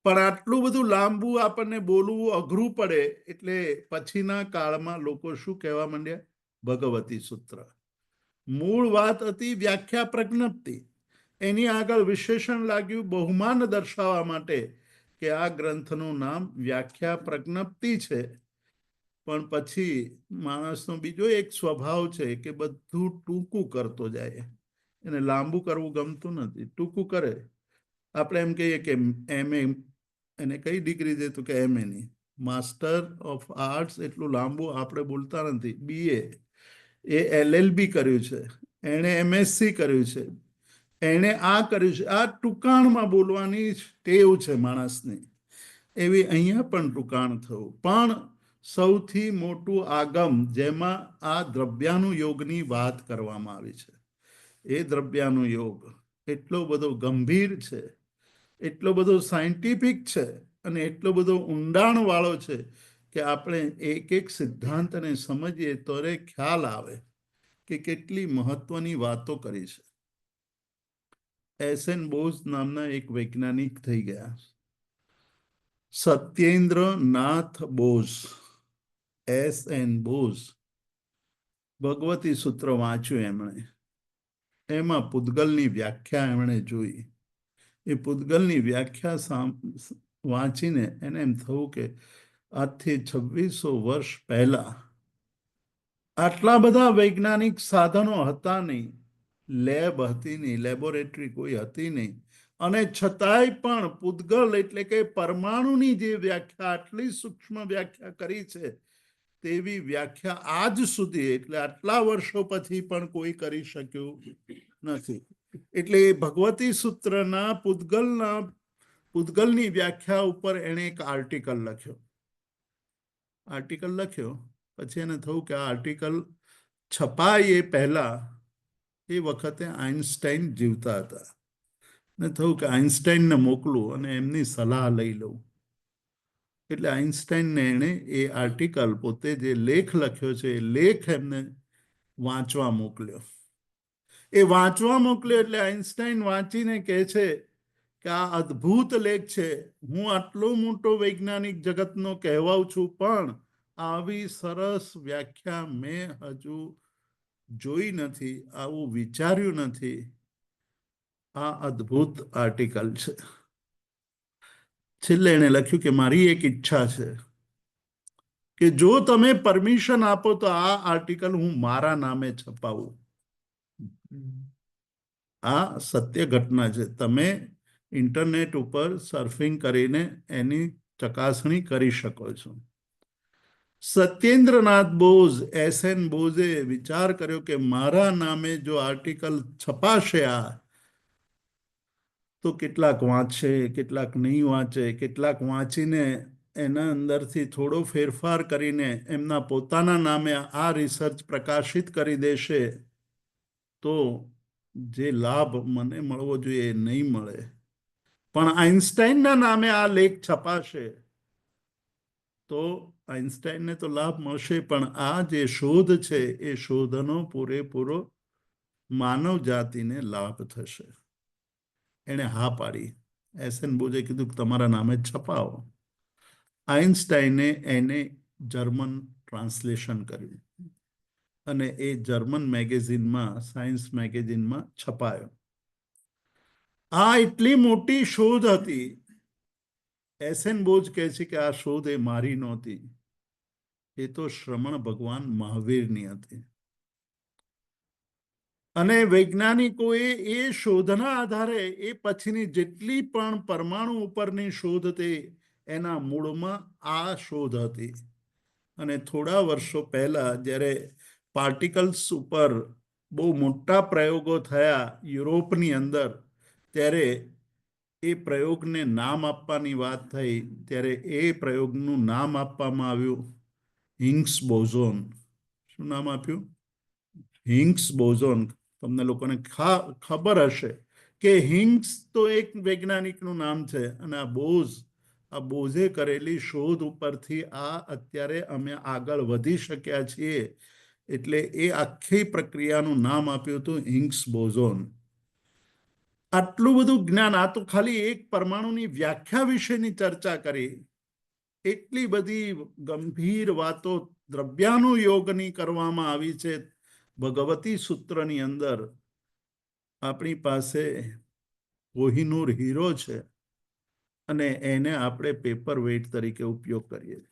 પણ આટલું બધું લાંબુ આપણને બોલવું અઘરું પડે એટલે પછીના કાળમાં લોકો શું કહેવા માંડ્યા? ભગવતી સૂત્ર. મૂળ વાત હતી વ્યાખ્યા પ્રજ્ઞપ્તિ. એની આગળ વિશેષણ લાગ્યું બહુમાન દર્શાવવા માટે કે આ ગ્રંથનું નામ વ્યાખ્યા પ્રજ્ઞપ્તિ છે. પણ પછી માણસનો બીજો એક સ્વભાવ છે કે બધું ટૂંકું કરતો જાય, એને લાંબુ કરવું ગમતું નથી, ટૂંકું કરે. આપણે એમ કહીએ કે MA, એને કઈ ડિગ્રી દે તો કે MA ની, માસ્ટર ઓફ આર્ટ્સ, એટલું લાંબુ આપણે બોલતા નથી. BA, એ LLB કર્યું છે, એણે MSc કર્યું છે, એણે આ કર્યું છે. આ ટૂંકાણમાં બોલવાની ટેવ છે માણસની. એવી અહીંયા પણ ટૂંકાણ થયું. પણ સૌથી મોટું આગમ જેમાં આ દ્રવ્યાનુયોગની વાત કરવામાં આવી છે, એ દ્રવ્યાનુયોગ એટલો બધો ગંભીર છે, એટલો બધો સાયન્ટિફિક છે અને એટલો બધો ઊંડાણ વાળો છે કે આપણે એક એક સિદ્ધાંતને સમજીએ તો ખ્યાલ આવે કે કેટલી મહત્વની વાતો કરી છે. SN બોઝ નામના એક વૈજ્ઞાનિક થઈ ગયા, સત્યેન્દ્રનાથ બોઝ, SN બોઝ. ભગવતી સૂત્ર વાંચ્યું એમણે, એમાં પૂતગલની વ્યાખ્યા એમણે જોઈ. એ પૂતગલની વ્યાખ્યા વાંચીને એને એમ થયું કે આજથી 2600 વર્ષ પહેલા આટલા બધા વૈજ્ઞાનિક સાધનો હતા નહીં, લેબ હતી નહીં, લેબોરેટરી કોઈ હતી નહીં, અને છતાંય પણ પૂતગલ એટલે કે પરમાણુની જે વ્યાખ્યા, આટલી સૂક્ષ્મ વ્યાખ્યા કરી છે, તેવી વ્યાખ્યા આજ સુધી, એટલે આટલા વર્ષો પછી પણ કોઈ કરી શક્યું નથી. એટલે ભગવતી સૂત્રના પૂતગલના પૂતગલની વ્યાખ્યા ઉપર એણે એક આર્ટિકલ લખ્યો. પછી એને થયું કે આ આર્ટિકલ છપાય એ પહેલા એ વખતે આઇન્સ્ટાઈન જીવતા હતા. ને થયું કે આઇન્સ્ટાઈનને મોકલું અને એમની સલાહ લઈ લઉં. એટલે આઇન્સ્ટાઈનને એણે એ આર્ટિકલ, પોતે જે લેખ લખ્યો છે એ લેખ એમને વાંચવા મોકલ્યો. એ વાંચવા મોકલ્યો એટલે આઇન્સ્ટાઈન વાંચીને કહે છે કે આ અદ્ભુત લેખ છે. હું આટલો મોટો વૈજ્ઞાનિક જગતનો કહેવાઉં છું, પણ આવી સરસ વ્યાખ્યા મેં હજુ જોઈ નથી, આવું વિચાર્યું નથી. આ અદ્ભુત આર્ટિકલ છે. છેલ્લે એણે લખ્યું કે મારી એક ઈચ્છા છે કે જો તમે પરમિશન આપો તો આ આર્ટિકલ હું મારા નામે છપાવું. આ સત્ય ઘટના છે. તમે ઇન્ટરનેટ ઉપર સર્ફિંગ કરીને એની ચકાસણી કરી શકો છો. સત્યેન્દ્રનાથ બોઝ, SN બોઝે વિચાર કર્યો કે મારા નામે જો આર્ટિકલ છપાશે તો કેટલાક વાંચશે, કેટલાક નહીં વાંચે, કેટલાક વાંચીને એના અંદરથી થોડો ફેરફાર કરીને એમના પોતાના નામે આ રિસર્ચ પ્રકાશિત કરી દેશે, તો જે લાભ મને મળવો જોઈએ એ નહીં મળે. પણ આઇન્સ્ટાઈનના નામે આ લેખ છપાશે તો આઇન્સ્ટાઈનને તો લાભ મળશે, પણ આ જે શોધ છે એ શોધનો પૂરેપૂરો માનવ જાતિને લાભ થશે. એણે હા પાડી. SN બોઝે કીધું કે તમારા નામે છપાવો. આઇન્સ્ટાઈને એને જર્મન ટ્રાન્સલેશન કર્યું અને એ જર્મન મેગેઝિનમાં, સાયન્સ મેગેઝિનમાં છપાયો. આ એટલી મોટી શોધ હતી. SN બોઝ કહે છે કે આ શોધ એ મારી નહોતી, એ તો શ્રમણ ભગવાન મહાવીરની હતી. અને વૈજ્ઞાનિકોએ એ શોધના આધારે એ પછીની જેટલી પણ પરમાણુ ઉપરની શોધ હતી એના મૂળમાં આ શોધ હતી. અને થોડા વર્ષો પહેલા જ્યારે પાર્ટિકલ્સ ઉપર બહુ મોટા પ્રયોગો થયા યુરોપની અંદર, ત્યારે એ પ્રયોગને નામ આપવાની વાત થઈ, ત્યારે એ પ્રયોગનું નામ આપવામાં આવ્યું હિગ્સ બોઝોન. શું નામ આપ્યું? હિગ્સ બોઝોન. તમને લોકોને ખબર હશે કે હિગ્સ તો એક વૈજ્ઞાનિકનું નામ છે, અને આ બોઝે કરેલી શોધ ઉપરથી આ અત્યારે અમે આગળ વધી શક્યા છીએ. એટલે એ આખી પ્રક્રિયાનું નામ આપ્યું હતું હિગ્સ બોઝોન. આટલું બધું જ્ઞાન, આ તો ખાલી એક પરમાણુની વ્યાખ્યા વિશેની ચર્ચા કરી. એટલી બધી ગંભીર વાતો દ્રવ્યાનુયોગની કરવામાં આવી છે ભગવતી સૂત્રની અંદર. આપણી પાસે કોહિનૂર હીરો છે અને એને આપણે પેપર વેઇટ તરીકે ઉપયોગ કરીએ છીએ.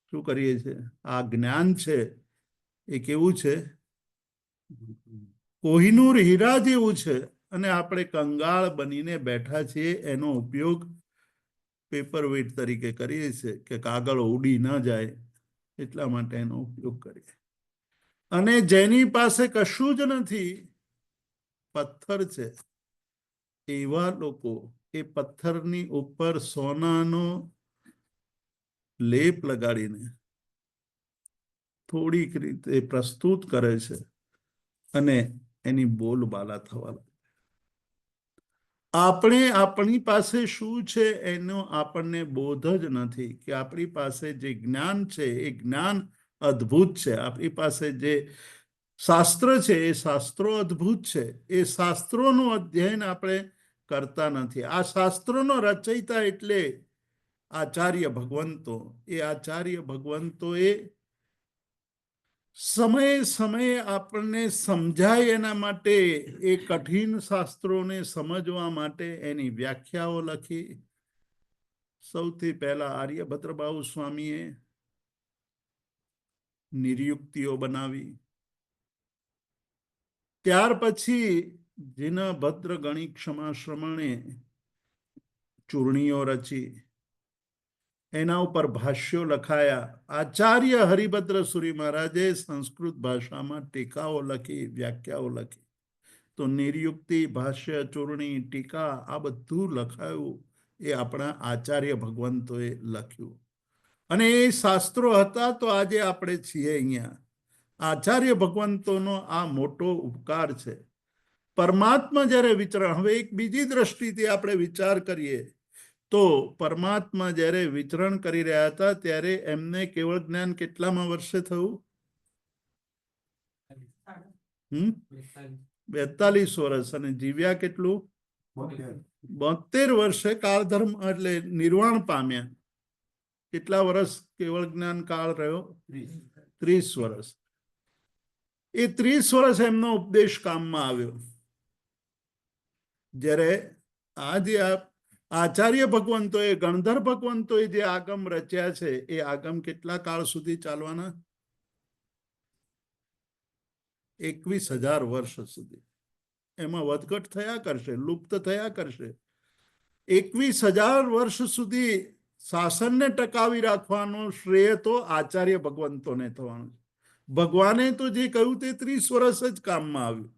શું કરીએ છીએ? આ જ્ઞાન છે એ કેવું છે? કોહિનૂર હીરા જેવું છે, અને આપણે કંગાળ બનીને બેઠા છીએ. એનો ઉપયોગ પેપર વેઇટ તરીકે કરીએ છીએ કે કાગળ ઉડી ન જાય એટલા માટે એનો ઉપયોગ કરીએ. અને જેની પાસે કશું જ નથી, પથ્થર છે, એવા લોકો એ પથ્થરની ઉપર સોનાનો લેપ લગાડીને થોડીક રીતે પ્રસ્તુત કરે છે અને એની બોલબાલા થવા લાગે. આપણે આપણી પાસે શું છે એનો આપણને બોધ જ નથી કે આપણી પાસે જે જ્ઞાન છે એ જ્ઞાન અદ્ભુત છે. આપણી પાસે જે શાસ્ત્ર છે એ શાસ્ત્રો અદ્ભુત છે. એ શાસ્ત્રોનું અધ્યયન આપણે કરતા નથી. આ શાસ્ત્રોનો રચયિતા એટલે આચાર્ય ભગવંતો. એ આચાર્ય ભગવંતોએ સમયે સમયે આપણને સમજાય એના માટે એ કઠિન શાસ્ત્રોને સમજવા માટે એની વ્યાખ્યાઓ લખી. સૌથી પહેલા આર્યભદ્રબાહુ સ્વામીએ નિર્યુક્તિઓ બનાવી. ત્યાર પછી જીનભદ્ર ગણિત ક્ષમા શ્રમણે ચૂર્ણીઓ રચી. એના ઉપર ભાષ્યો લખાયા. આચાર્ય હરિભદ્ર સુરી મહારાજે સંસ્કૃત ભાષામાં ટીકાઓ લખી, વ્યાખ્યાઓ લખી. તો નિર્યુક્તિ, ભાષ્ય, ચૂર્ણી, ટીકા આ બધું લખાયું એ આપણા આચાર્ય ભગવંતોએ લખ્યું. અને એ શાસ્ત્રો હતા તો આજે આપણે છીએ અહીંયા. આચાર્ય ભગવંતોનો આ મોટો ઉપકાર છે. પરમાત્મા જ્યારે વિચરણ, હવે એક બીજી દ્રષ્ટિથી આપણે વિચાર કરીએ તો પરમાત્મા જ્યારે વિચરણ કરી રહ્યા હતા ત્યારે એમને કેવળ જ્ઞાન કેટલામાં વર્ષે થયું? 42 વર્ષ. અને જીવ્યા કેટલું? 72 વર્ષે કાળધર્મ એટલે નિર્વાણ પામ્યા. કેટલા વર્ષ કેવળ જ્ઞાન કાળ રહ્યો? 30 વર્ષ. એ 30 વર્ષ એમનો ઉપદેશ કામમાં આવ્યો. જ્યારે આ જે આચાર્ય ભગવંતોએ, ગણધર ભગવંતોએ જે આગમ રચ્યા છે એ આગમ કેટલા કાળ સુધી ચાલવાના? 21,000 વર્ષ સુધી. એમાં વધઘટ થયા કરશે, લુપ્ત થયા કરશે. 21,000 વર્ષ સુધી શાસનને ટકાવી રાખવાનો શ્રેય તો આચાર્ય ભગવંતોને થવાનું. ભગવાને તો જે કહ્યું તે 30 વર્ષ જ કામમાં આવ્યું.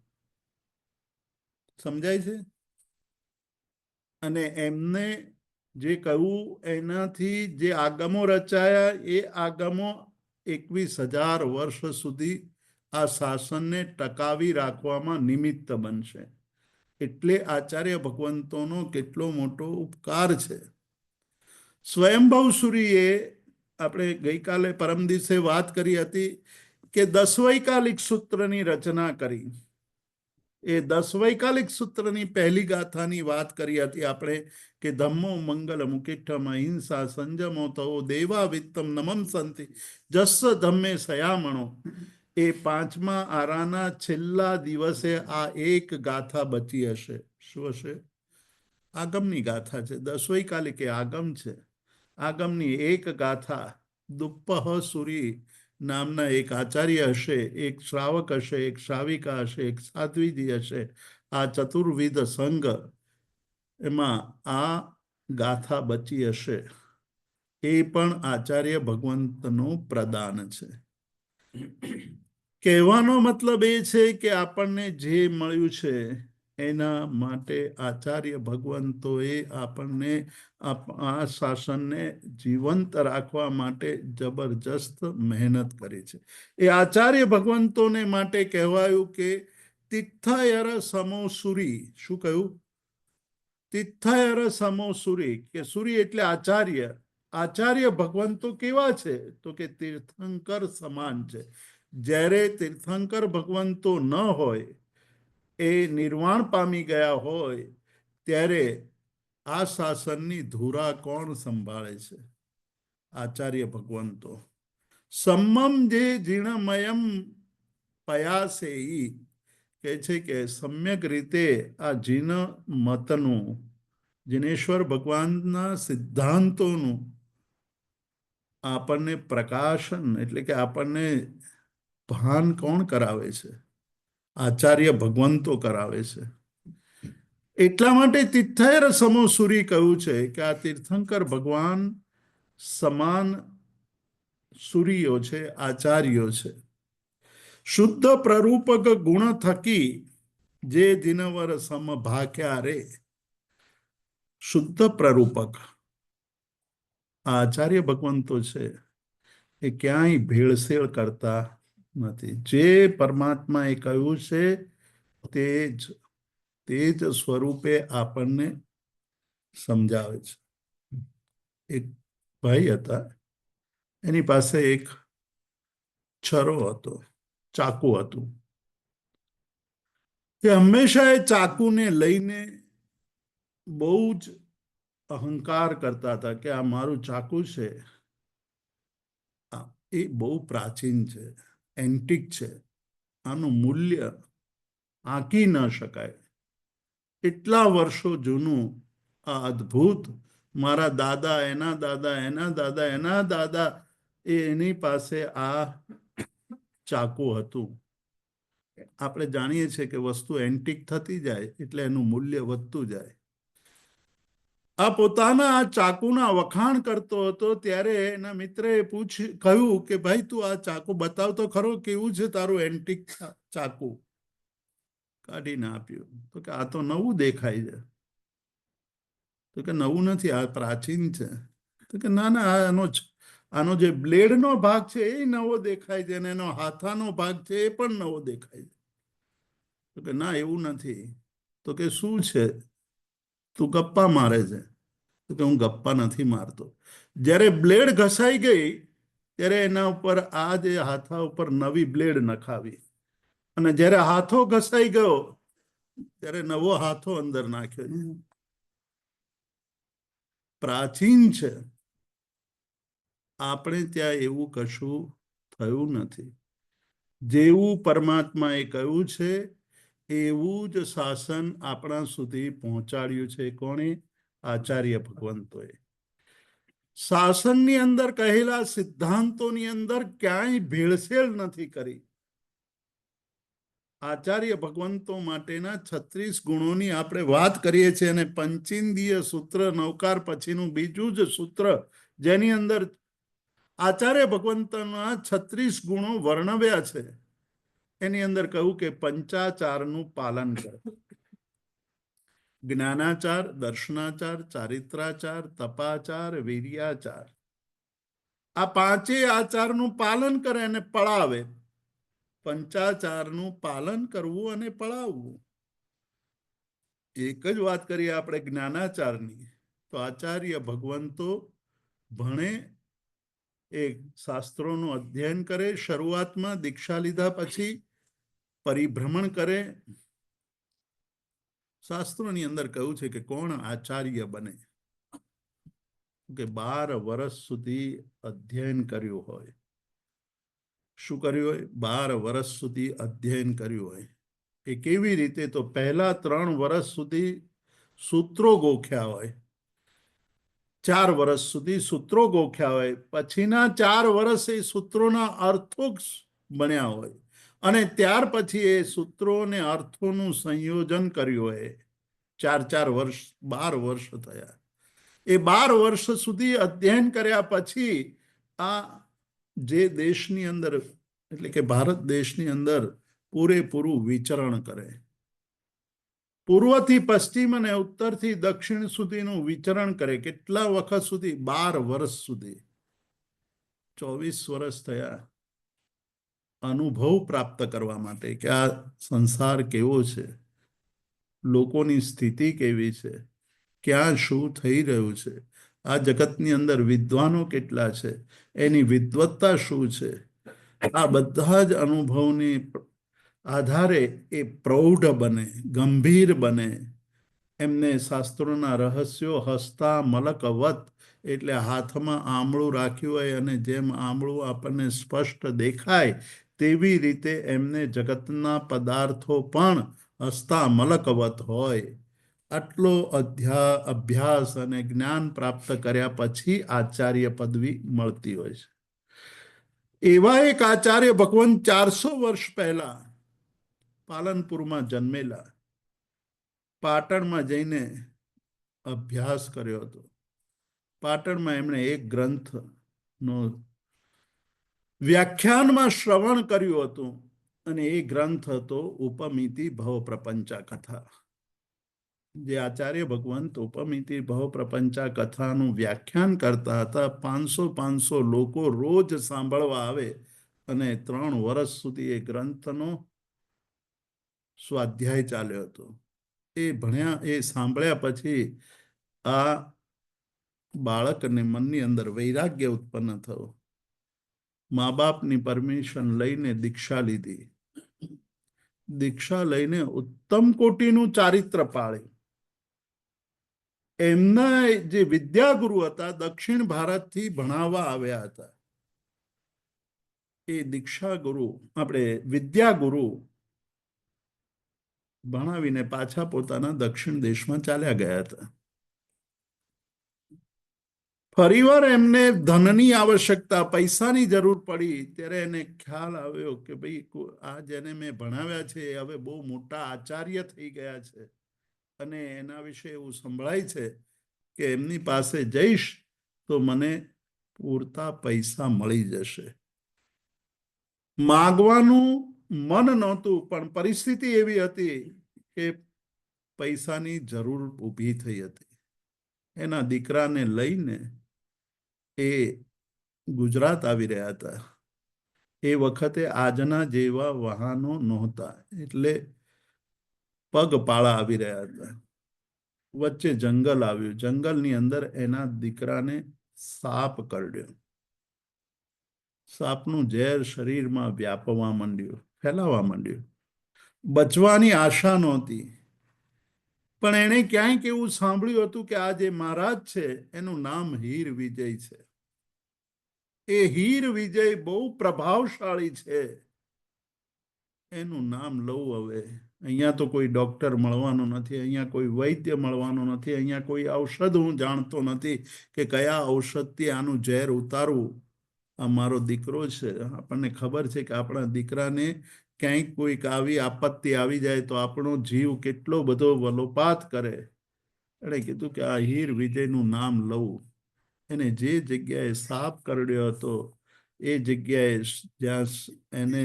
સમજાય છે? અને એમને જે કહ્યું એનાથી જે આગમો રચાયા એ આગમો 21,000 વર્ષ સુધી આ શાસનને ટકાવી રાખવામાં નિમિત્ત બનશે. એટલે આચાર્ય ભગવંતોનો કેટલો મોટો ઉપકાર છે. સ્વયંભવ સુરીએ, આપણે ગઈકાલે પરમ દિવસે વાત કરી હતી કે 10 વૈકાલિક સૂત્રની રચના કરી. એ 10 વૈકાલિક સૂત્રની પહેલી ગાથાની વાત કરી હતી આપણે કે ધમ્મો મંગલ મુકિઠમ અહિંસા સંજમો તવો દેવા વિત્તમ નમમ સંતિ જસ્સ ધમ્મે સયામણો. એ 5મા આરાના છેલ્લા દિવસે આ એક ગાથા બચી હશે. શું હશે? આગમની ગાથા છે. 10 વૈકાલિક એ આગમ છે. આગમની એક ગાથા દુપ્પહ સુરી નામના એક આચાર્ય હશે, એક શ્રાવક હશે, એક શ્રાવિકા હશે, એક સાધ્વીજી હશે. આ ચતુર્વિધ સંઘ એમાં આ ગાથા બચી હશે. એ પણ આચાર્ય ભગવંતનું પ્રદાન છે. કહેવાનો મતલબ એ છે કે આપણને જે મળ્યું છે એના માટે આચાર્ય ભગવંતોએ આપણને આ શાસનને જીવંત રાખવા માટે જબરજસ્ત મહેનત કરી છે. એ આચાર્ય ભગવંતોને માટે કહેવાયું કે તિથ્થયર સમો સુરી. શું કહ્યું? તિથ્થયર સમો સુરી, કે સુરી એટલે આચાર્ય. આચાર્ય ભગવંતો કેવા છે? તો કે તીર્થંકર સમાન છે. જ્યારે તીર્થંકર ભગવંતો ન હોય, એ નિર્વાણ પામી ગયા હોય, ત્યારે આ શાસનની ધુરા કોણ સંભાળે છે? આચાર્ય ભગવંતો. સમ્મમ જે જીર્ણમયમ પયાસે કહે છે કે સમ્યક રીતે આ જીન મતનું, જીનેશ્વર ભગવાનના સિદ્ધાંતોનું આપણને પ્રકાશન એટલે કે આપણને ભાન કોણ કરાવે છે? આચાર્ય ભગવંતો કરાવે છે. એટલા માટે તિથ્થયર સમો સુરી કહ્યું છે કે આ તીર્થંકર ભગવાન સમાન સુરીઓ છે, આચાર્યો છે. શુદ્ધ પ્રરૂપક ગુણ થકી જે દિનવર સમભાખ્યા રે. શુદ્ધ પ્રરૂપક આચાર્ય ભગવંતો છે એ ક્યાંય ભેળસેળ કરતા નથી. જે પરમાત્મા એ કહ્યું છે તે જ સ્વરૂપે આપણને સમજાવે છે. એક ભાઈ હતા, એની પાસે એક છરો હતો, ચાકુ હતું. એ હંમેશા એ ચાકુને લઈને બહુ જ અહંકાર કરતા હતા કે આ મારું ચાકુ છે, એ બહુ પ્રાચીન છે, એન્ટિક છે, આનું મૂલ્ય આંકી ન શકાય. એટલા વર્ષો જૂનું આ અદ્ભુત, મારા દાદા, એના દાદા, એના દાદા, એના દાદા, એની પાસે આ ચાકુ હતું. આપણે જાણીએ છીએ કે વસ્તુ એન્ટિક થતી જાય એટલે એનું મૂલ્ય વધતું જાય. આ પોતાના આ ચાકુના વખાણ કરતો હતો ત્યારે એના મિત્રએ કહ્યું કે ભાઈ તું આ ચાકુ બતાવતો ખરો, કેવું છે તારું એન્ટિક ચાકુ? કાઢીને આપ્યું. તો કે આ તો નવું દેખાય છે. તો કે નવું નથી, આ પ્રાચીન છે. તો કે ના ના, આનો જે બ્લેડનો ભાગ છે એ નવો દેખાય છે, અને એનો હાથાનો ભાગ છે એ પણ નવો દેખાય છે. તો કે ના, એવું નથી. તો કે શું છે? તું ગપ્પા મારે છે. તો કે હું ગપ્પા નથી મારતો. જ્યારે બ્લેડ ઘસાઈ ગઈ ત્યારે એના ઉપર આ જે હાથા ઉપર નવી બ્લેડ નખાવી, અને જ્યારે હાથો ઘસાઈ ગયો ત્યારે નવો હાથો અંદર નાખ્યો. પ્રાચીન છે. આપણે ત્યાં એવું કશું થયું નથી. જેવું પરમાત્માએ કહ્યું છે એવું જ શાસન આપણા સુધી પહોંચાડ્યું છે. કોણે? આચાર્ય ભગવંતોએ. શાસનની અંદર કહેલા સિદ્ધાંતોની અંદર ક્યાંય ભેળસેળ નથી કરી. આચાર્ય ભગવંતો માટેના 36 ગુણોની આપણે વાત કરીએ છીએ, અને પંચિંદીય સૂત્ર નૌકાર પછીનું બીજું જ સૂત્ર જેની અંદર આચાર્ય ભગવંતના 36 ગુણો વર્ણવ્યા છે, એની અંદર કહ્યું કે પંચાચારનું પાલન કરો. જ્ઞાનાચાર, દર્શનાચાર, ચારિત્રાચાર, તપાચાર, વીર્યાચાર. આ પાંચેય આચારનું પાલન કરે અને પળાવે. પંચાચારનું પાલન કરવું અને પળાવવું. એક જ વાત કરીએ આપણે જ્ઞાનાચારની, તો આચાર્ય ભગવંતો ભણે, એ શાસ્ત્રોનું અધ્યયન કરે. શરૂઆતમાં દીક્ષા લીધા પછી પરિભ્રમણ કરે. શાસ્ત્રોની અંદર કહ્યું છે કે કોણ આચાર્ય બને? કે 12 વર્ષ સુધી અધ્યયન કર્યું હોય. શું કર્યું હોય? 12 વર્ષ સુધી અધ્યયન કર્યું હોય. એ કેવી રીતે? તો પહેલા 3 વર્ષ સુધી સૂત્રો ગોખ્યા હોય, 4 વર્ષ સુધી સૂત્રો ગોખ્યા હોય, પછીના 4 વર્ષ એ સૂત્રોના અર્થો બન્યા હોય, અને ત્યાર પછી એ સૂત્રો અને અર્થોનું સંયોજન કર્યું હોય. 4 વર્ષ, 12 વર્ષ થયા. એ 12 વર્ષ સુધી અધ્યયન કર્યા પછી આ જે દેશની અંદર, એટલે કે ભારત દેશની અંદર પૂરેપૂરું વિચરણ કરે. પૂર્વથી પશ્ચિમ અને ઉત્તરથી દક્ષિણ સુધીનું વિચરણ કરે. કેટલા વખત સુધી? 12 વર્ષ સુધી. 24 વર્ષ થયા અનુભવ પ્રાપ્ત કરવા માટે કે આ સંસાર કેવો છે, લોકોની સ્થિતિ કેવી છે, ક્યાં શું થઈ રહ્યું છે, આ જગતની અંદર વિદ્વાનો કેટલા છે, એની વિદ્વત્તા શું છે. આ બધા જ અનુભવની આધારે એ પ્રૌઢ બને, ગંભીર બને. એમને શાસ્ત્રોના રહસ્યો હસ્તા મલકવત, એટલે હાથમાં આમળું રાખ્યું હોય અને જેમ આમળું આપણને સ્પષ્ટ દેખાય તેવી રીતે એમને જગતના પદાર્થો પણ હસ્તા મલકવત હોય. આટલો અભ્યાસ અને જ્ઞાન પ્રાપ્ત કર્યા પછી આચાર્ય પદવી મળતી હોય છે. એવા એક આચાર્ય ભગવાન 400 વર્ષ પહેલા પાલનપુરમાં જન્મેલા, પાટણમાં જઈને અભ્યાસ કર્યો હતો. પાટણમાં એમણે એક ગ્રંથનો વ્યાખ્યાનમાં શ્રવણ કર્યું હતું, અને એ ગ્રંથ હતો ઉપમિતિ ભવ પ્રપંચા કથા. જે આચાર્ય ભગવંત ઉપમિતિ ભવ પ્રપંચા કથાનું વ્યાખ્યાન કરતા હતા. 500 લોકો રોજ સાંભળવા આવે, અને 3 વર્ષ સુધી એ ગ્રંથનો સ્વાધ્યાય ચાલ્યો હતો. એ ભણ્યા, એ સાંભળ્યા પછી આ બાળકને મનની અંદર વૈરાગ્ય ઉત્પન્ન થયો. મા બાપની પરમિશન લઈને દીક્ષા લીધી. દીક્ષા લઈને ઉત્તમ કોટીનું ચારિત્ર પાળ્યું. એમના જે વિદ્યાગુરુ હતા, દક્ષિણ ભારતથી ભણાવવા આવ્યા હતા. એ દીક્ષા ગુરુ, આપણે વિદ્યાગુરુ ભણાવીને પાછા પોતાના દક્ષિણ દેશમાં ચાલ્યા ગયા હતા. ફરીવાર એમને ધનની આવશ્યકતા, પૈસાની જરૂર પડી ત્યારે એને ખ્યાલ આવ્યો કે ભાઈ આ જેને મેં ભણાવ્યા છે એ હવે બહુ મોટા આચાર્ય થઈ ગયા છે, અને એના વિશે એવું સંભળાય છે કે એમની પાસે જઈશ તો મને પૂરતા પૈસા મળી જશે. માગવાનું મન નહોતું, પણ પરિસ્થિતિ એવી હતી કે પૈસાની જરૂર ઊભી થઈ હતી. એના દીકરાને લઈને એ ગુજરાત આવી રહ્યા હતા. એ વખતે આજના જેવા વાહનો નહોતા, એટલે પગપાળા આવી રહ્યા હતા. વચ્ચે જંગલ આવ્યું. જંગલની અંદર એના દીકરાને સાપ કરડ્યો. સાપનું ઝેર શરીરમાં વ્યાપવા માંડ્યું, ફેલાવા માંડ્યું. બચવાની આશા નહોતી, પણ એણે ક્યાંક એવું સાંભળ્યું હતું કે આ જે મહારાજ છે એનું નામ હીર વિજય છે. એ હીર વિજય બહુ પ્રભાવશાળી છે, એનું નામ લઉં હવે. અહીંયા તો કોઈ ડોક્ટર મળવાનો નથી, અહીંયા કોઈ વૈદ્ય મળવાનો નથી, અહીંયા કોઈ ઔષધ હું જાણતો નથી કે કયા ઔષધથી આનું ઝેર ઉતારવું. આ મારો દીકરો છે. આપણને ખબર છે કે આપણા દીકરાને ક્યાંક કોઈક આવી આપત્તિ આવી જાય તો આપણો જીવ કેટલો બધો વલોપાત કરે. એણે કીધું કે આ હીર વિજયનું નામ લઉં. એને જે જગ્યાએ સાપ કરડ્યો હતો એ જગ્યાએ જ્યાં એને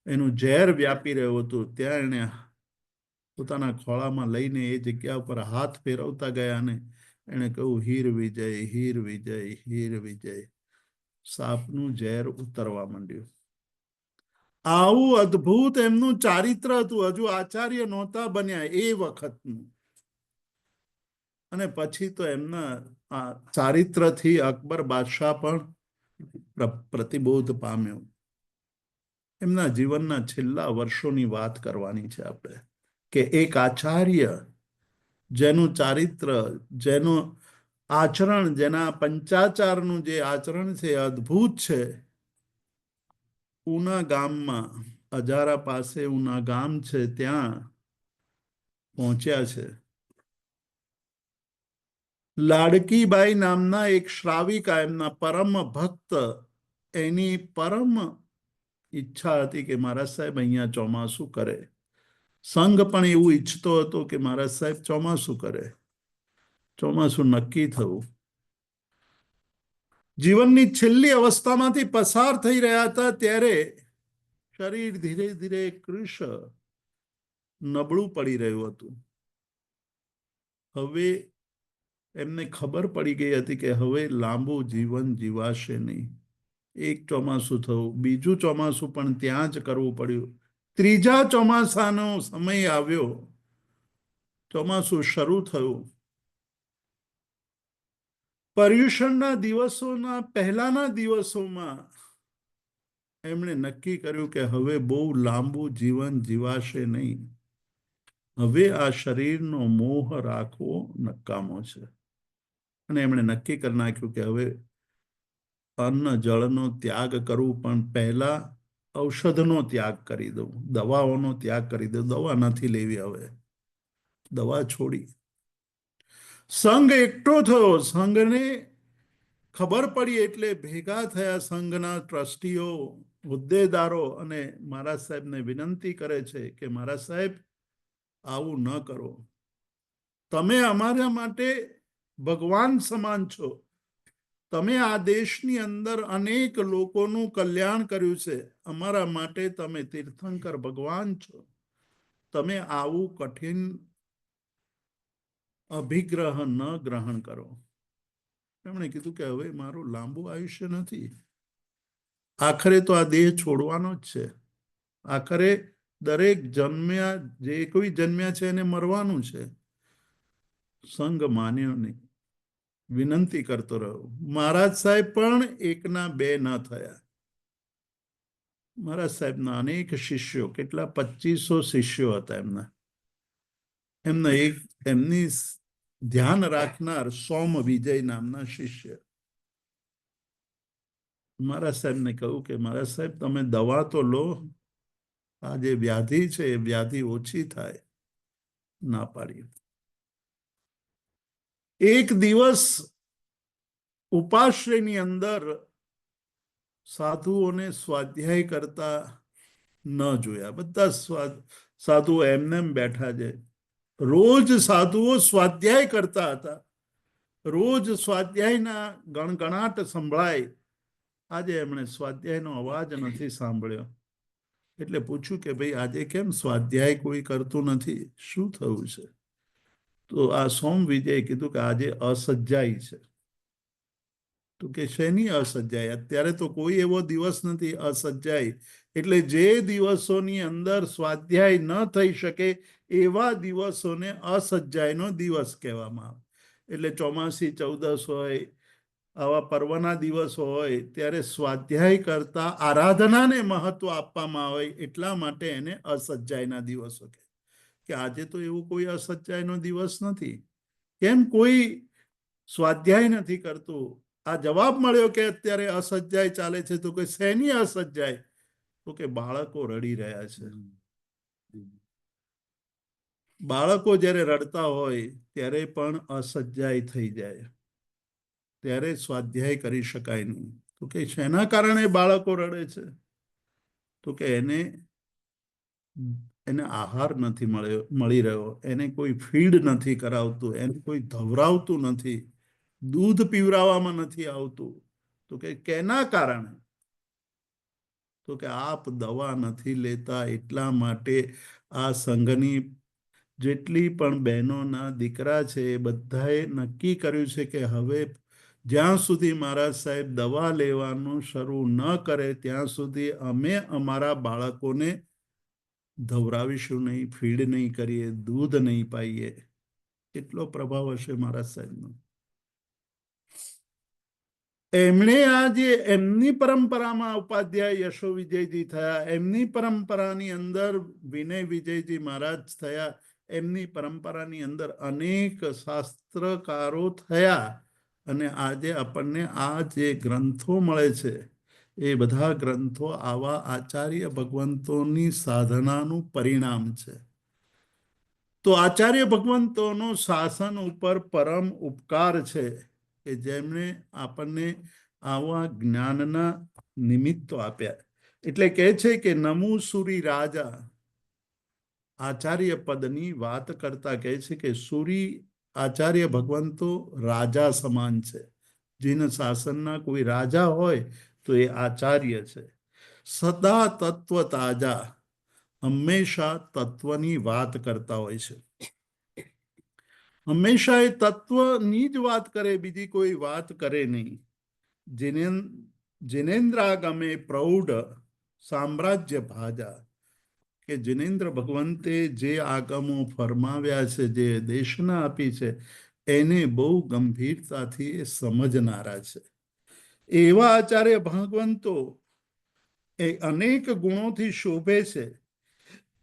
એનું ઝેર વ્યાપી રહ્યું હતું ત્યાં એણે પોતાના ખોળામાં લઈને એ જગ્યા ઉપર હાથ ફેરવતા ગયા અને એણે કહ્યું, હીર વિજય, હીર વિજય, હીર વિજય. સાપનું ઝેર ઉતરવા માંડ્યું. આવું અદ્ભુત એમનું ચારિત્ર હતું. હજુ આચાર્ય નહોતા બન્યા એ વખતનું. અને પછી તો એમના આ ચારિત્રથી અકબર બાદશાહ પણ પ્રતિબોધ પામ્યો. એમના જીવનના છેલ્લા વર્ષોની વાત કરવાની છે આપણે, કે એક આચાર્ય જેનું ચારિત્ર, જેનું આચરણ, જેના પંચાચારનું જે આચરણ છે અદ્ભુત છે. ઉના ગામમાં, અજારા પાસે ઉના ગામ છે, ત્યાં પહોંચ્યા છે. લાડકીબાઈ નામના એક શ્રાવિકા, એમના પરમ ભક્ત, એની પરમ ઈચ્છા હતી કે મહારાજ સાહેબ અહીંયા ચોમાસું કરે. સંઘ પણ એવું ઈચ્છતો હતો કે મહારાજ સાહેબ ચોમાસું કરે. ચોમાસું નક્કી થયું. જીવનની છેલ્લી અવસ્થામાંથી પસાર થઈ રહ્યા હતા ત્યારે શરીર ધીરે ધીરે કૃશ નબળું પડી રહ્યું હતું. હવે એમને ખબર પડી ગઈ હતી કે હવે લાંબુ જીવન જીવાશે નહીં. એક ચોમાસું થયું, બીજું ચોમાસું પણ ત્યાં જ કરવું પડ્યું. ત્રીજા ચોમાસાનો સમય આવ્યો. ચોમાસું શરૂ થયું. પર્યુષણના દિવસોના પહેલાના દિવસોમાં એમણે નક્કી કર્યું કે હવે બહુ લાંબુ જીવન જીવાશે નહીં. હવે આ શરીરનો મોહ રાખવો નકામો છે. અને એમણે નક્કી કરી નાખ્યું કે હવે અન્ન જળનો ત્યાગ કરવું, પણ પહેલા ઔષધનો ત્યાગ કરી દઉં, દવાઓનો ત્યાગ કરી દઉં. દવા નથી લેવી હવે, દવા છોડી. સંઘ એકઠો થયો. સંઘને ખબર પડી એટલે ભેગા થયા સંઘના ટ્રસ્ટીઓ, હોદ્દેદારો, અને મહારાજ સાહેબને વિનંતી કરે છે કે મહારાજ સાહેબ આવું ન કરો. તમે અમારા માટે ભગવાન સમાન છો. તમે આ દેશની અંદર અનેક લોકોનું કલ્યાણ કર્યું છે. અમારા માટે તમે તીર્થંકર ભગવાન છો. તમે આવું કઠિન અભિગ્રહ ન ગ્રહણ કરો. એમણે કીધું કે હવે મારું લાંબુ આયુષ્ય નથી. આખરે તો આ દેહ છોડવાનો જ છે. આખરે દરેક જન્મ્યા, જે કોઈ જન્મ્યા છે એને મરવાનું છે. સંઘ માન્યો નહીં, વિનંતી કરતો રહ્યો. મહારાજ સાહેબ પણ એકના બે ન થયા. મહારાજ સાહેબના અનેક શિષ્યો, કેટલા 2500 શિષ્યો હતા એમના એક એમની ધ્યાન રાખનાર સોમ વિજય નામના શિષ્ય. મહારાજ સાહેબને કહ્યું કે મહારાજ સાહેબ તમે દવા તો લો, આ જે વ્યાધિ છે એ વ્યાધિ ઓછી થાય. ના પાડી. એક દિવસ ઉપાશ્રયની અંદર સાધુઓને સ્વાધ્યાય કરતા ન જોયા. બધા સાધુઓ એમને બેઠા છે. રોજ સાધુઓ સ્વાધ્યાય કરતા હતા. રોજ સ્વાધ્યાયના ગણગણાટ સંભળાય. આજે એમણે સ્વાધ્યાયનો અવાજ નથી સાંભળ્યો. એટલે પૂછ્યું કે ભાઈ આજે કેમ સ્વાધ્યાય કોઈ કરતું નથી, શું થયું છે? તો આ સોમ વિજય કીધું કે આજે અસજ્જાઈ છે. તો કે શેની અસજ્જાઈ? અત્યારે તો કોઈ એવો દિવસ નથી અસજ્જાઈ, એટલે જે દિવસોની અંદર સ્વાધ્યાય ન થઈ શકે એવા દિવસોને અસજ્જાઈનો દિવસ કહેવામાં આવે. એટલે ચોમાસી ચૌદસ હોય, આવા પર્વના દિવસો હોય ત્યારે સ્વાધ્યાય કરતા આરાધનાને મહત્વ આપવામાં આવે, એટલા માટે એને અસજ્જાઈના દિવસો કહે. કે આજે તો એવું કોઈ અસજ્જાઈનો દિવસ નથી. કેમ કોઈ સ્વાધ્યાય નથી કરતું? આ જવાબ મળ્યો કે અત્યારે અસજ્જાઈ ચાલે છે. તો કે શેની અસજ્જાઈ? તો કે બાળકો રડી રહ્યા છે. બાળકો જ્યારે રડતા હોય ત્યારે પણ અસજ્જાઈ થઈ જાય, ત્યારે સ્વાધ્યાય કરી શકાય નહીં. તો કે શેના કારણે બાળકો રડે છે? તો કે એને આહાર નથી મળી રહ્યો, એને કોઈ ફીડ નથી કરાવતું, એને કોઈ ધવરાવતું નથી, દૂધ પીવરાવવામાં નથી આવતું. તો કે કેના કારણે? તો કે આપ દવા નથી લેતા, એટલા માટે આ સંઘની જેટલી પણ બહેનોના દીકરા છે એ બધાએ નક્કી કર્યું છે કે હવે જ્યાં સુધી મહારાજ સાહેબ દવા લેવાનું શરૂ ન કરે ત્યાં સુધી અમે અમારા બાળકોને ધવરાવીશું નહીં, ફીડ નહીં કરીએ, દૂધ નહીં પાઈએ. કેટલો પ્રભાવ હશે મહારાજ સાહેબનો. એમણે આ જે એમની પરંપરામાં ઉપાધ્યાય યશો વિજયજી થયા, એમની પરંપરાની અંદર વિનય વિજયજી મહારાજ થયા, એમની પરંપરાની અંદર અનેક શાસ્ત્રકારો થયા, અને આજે આપણને આ જે ગ્રંથો મળે છે એ બધા ગ્રંથો આવા આચાર્ય ભગવંતોની સાધનાનું પરિણામ છે. તો આચાર્ય ભગવંતોનો શાસન ઉપર પરમ ઉપકાર છે કે જેમણે આપણને આવા જ્ઞાનના નિમિત્તો આપ્યા. એટલે કહે છે કે નમુ સુરી રાજા, આચાર્ય પદની વાત કરતા કહે છે કે સુરી આચાર્ય ભગવંતો રાજા સમાન છે. જેના શાસનના કોઈ રાજા હોય તો એ આચાર્ય છે. સદા તત્વ તાજા, હંમેશા તત્વની વાત કરતા હોય છે. હંમેશા એ તત્વની જ વાત કરે, બીજી કોઈ વાત કરે નહીં. જિનેન્દ્રાગમે પ્રૌઢ સામ્રાજ્ય ભાજા, કે જિનેન્દ્ર ભગવંતે જે આગમો ફરમાવ્યા છે, જે દેશના આપી છે, એને બહુ ગંભીરતાથી એ સમજનારા છે. એવા આચાર્ય ભગવંતો એ અનેક ગુણોથી શોભે છે.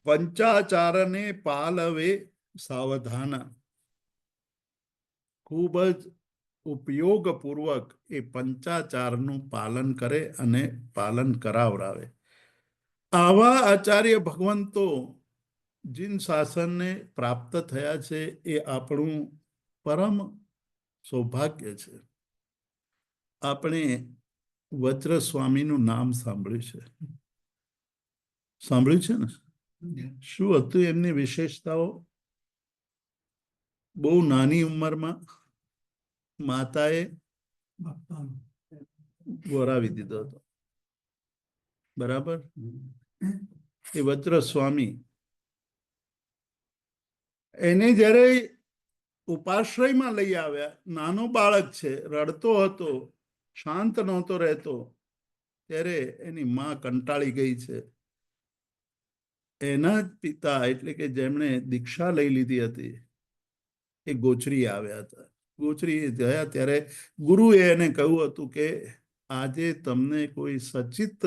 પંચાચારને પાલવે સાવધાના, ખૂબ જ ઉપયોગપૂર્વક એ પંચાચારનું પાલન કરે અને પાલન કરાવરાવે. આવા આચાર્ય ભગવંતો જીન શાસનને પ્રાપ્ત થયા છે એ આપણું પરમ સૌભાગ્ય છે. આપણે વજ્ર સ્વામીનું નામ સાંભળ્યું છે, સાંભળ્યું છે ને? શું હતું એમની વિશેષતાઓ? બહુ નાની ઉંમરમાં માતાએ વરાવી દીધો હતો, બરાબર? એ વજ્ર સ્વામી, એને જ્યારે ઉપાશ્રયમાં લઈ આવ્યા, નાનો બાળક છે, રડતો હતો, શાંત નહોતો રહેતો, ત્યારે એની માં કંટાળી ગઈ છે. એના જ પિતા, એટલે કે જેમણે દીક્ષા લઈ લીધી હતી, એ ગોચરી આવ્યા હતા. ગોચરી ગયા ત્યારે ગુરુએ એને કહ્યું હતું કે આજે તમને કોઈ સચિત્ત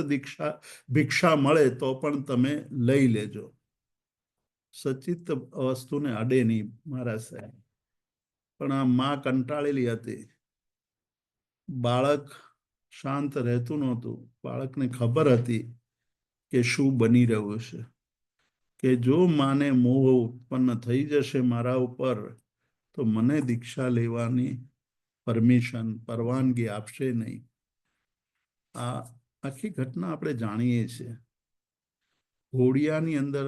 ભિક્ષા મળે તો પણ તમે લઈ લેજો. સચિત્ત વસ્તુને અડે નહીં મારા સાહેબ. પણ આ માં કંટાળેલી હતી, બાળક શાંત રહેતું નહોતું. બાળકને ખબર હતી કે શું બની રહ્યું છે, કે જો માને મોહ ઉત્પન્ન થઈ જશે મારા ઉપર તો મને દીક્ષા લેવાની પરવાનગી આપશે નહીં. આ આખી ઘટના આપણે જાણીએ છીએ. ઘોડિયાની અંદર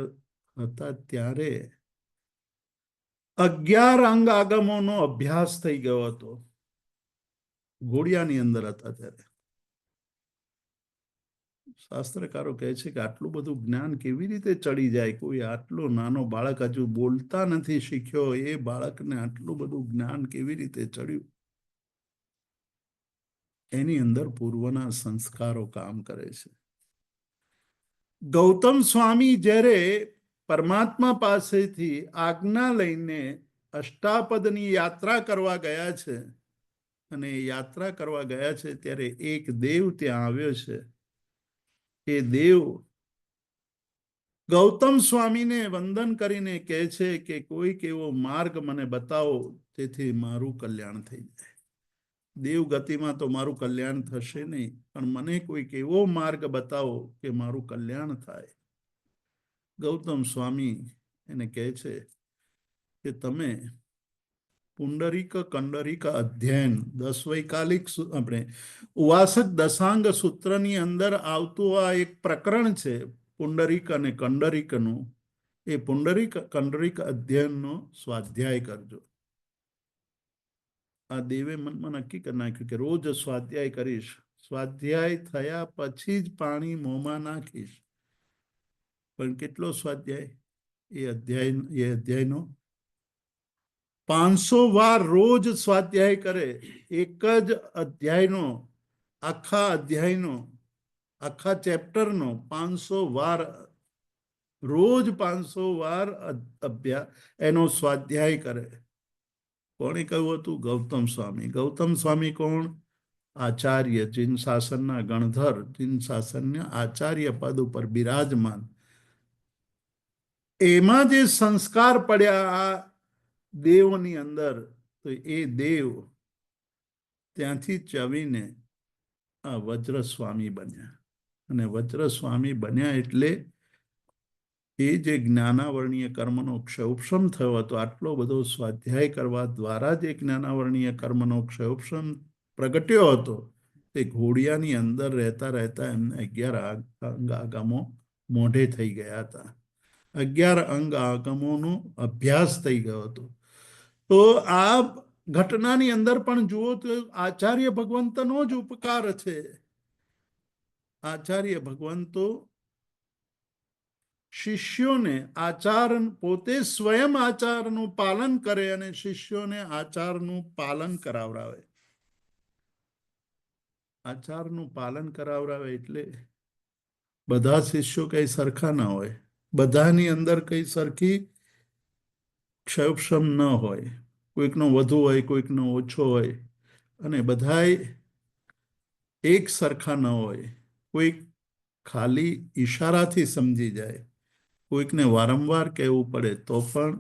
હતા ત્યારે 11 અંગ આગમોનો અભ્યાસ થઈ ગયો હતો. ઘોડિયાની અંદર હતા ત્યારે શાસ્ત્રકારો કહે છે કે આટલું બધું જ્ઞાન કેવી રીતે ચડી જાય? કોઈ આટલો નાનો બાળક હજુ બોલતા નથી શીખ્યો, એ બાળકને આટલું બધું જ્ઞાન કેવી રીતે ચડ્યું? એની અંદર પૂર્વના સંસ્કારો કામ કરે છે. ગૌતમ સ્વામી જ્યારે પરમાત્મા પાસેથી આજ્ઞા લઈને અષ્ટાપદની યાત્રા કરવા ગયા છે, અને યાત્રા કરવા ગયા છે ત્યારે એક દેવ ત્યાં આવ્યો છે. એ દેવ ગૌતમ સ્વામીને વંદન કરીને કહે છે કે કોઈક એવો માર્ગ મને બતાવો જેથી મારું કલ્યાણ થઈ જાય. દેવ ગતિમાં તો મારું કલ્યાણ થશે નહીં, પણ મને કોઈક એવો માર્ગ બતાવો કે મારું કલ્યાણ થાય. ગૌતમ સ્વામી એને કહે છે કે તમે પુંડરીક કંડરીક અધ્યયન 10 વૈકાલિક આપણે ઉવાસક દશાંગ સૂત્રની અંદર આવતું આ એક પ્રકરણ છે પુંડરીક અને કંડરીકનું. એ પુંડરીક કંડરીક અધ્યયનનો સ્વાધ્યાય કરજો. આ દેવે મનમાં નક્કી કરી નાખ્યું કે રોજ સ્વાધ્યાય કરીશ. સ્વાધ્યાય થયા પછી જ પાણી મોંમાં નાખીશ. પણ કેટલો સ્વાધ્યાય? એ અધ્યાયનો 500 વાર રોજ સ્વાધ્યાય કરે. એક જ અધ્યાયનો, આખા અધ્યાયનો, આખા ચેપ્ટરનો 500 વાર, રોજ 500 વાર એનો સ્વાધ્યાય કરે. કોણે કહ્યું હતું? ગૌતમ સ્વામી. ગૌતમ સ્વામી કોણ? આચાર્ય, જીન શાસનના ગણધર, જીન શાસનના આચાર્ય પદ ઉપર બિરાજમાન. એમાં જે સંસ્કાર પડ્યા આ દેવની અંદર, તો એ દેવ ત્યાંથી ચવીને આ વજ્ર સ્વામી બન્યા. અને વજ્ર સ્વામી બન્યા એટલે એ જે જ્ઞાનાવર્ણીય કર્મનો ક્ષયોપશમ થયો હતો, આટલો બધો સ્વાધ્યાય કરવા દ્વારા જે જ્ઞાનાવર્ણીય કર્મનો ક્ષયોપશમ પ્રગટ્યો હતો, તે ઘોડિયાની અંદર રહેતા રહેતા એમને 11 અંગ આગમો મોઢે થઈ ગયા હતા. 11 અંગ આગમોનો અભ્યાસ થઈ ગયો હતો. તો આ ઘટનાની અંદર પણ જુઓ તો આચાર્ય ભગવંતનો જ ઉપકાર છે. આચાર્ય ભગવંતો શિષ્યોને આચાર, પોતે સ્વયં આચારનું પાલન કરે અને શિષ્યોને આચારનું પાલન કરાવરાવે. આચારનું પાલન કરાવરાવે એટલે બધા શિષ્યો કઈ સરખા ના હોય, બધાની અંદર કઈ સરખી ક્ષયોપશમ ન હોય. કોઈકનો વધુ હોય, કોઈકનો ઓછો હોય, અને બધાય એક સરખા ન હોય. કોઈક ખાલી ઈશારાથી સમજી જાય, કોઈકને વારંવાર કહેવું પડે તો પણ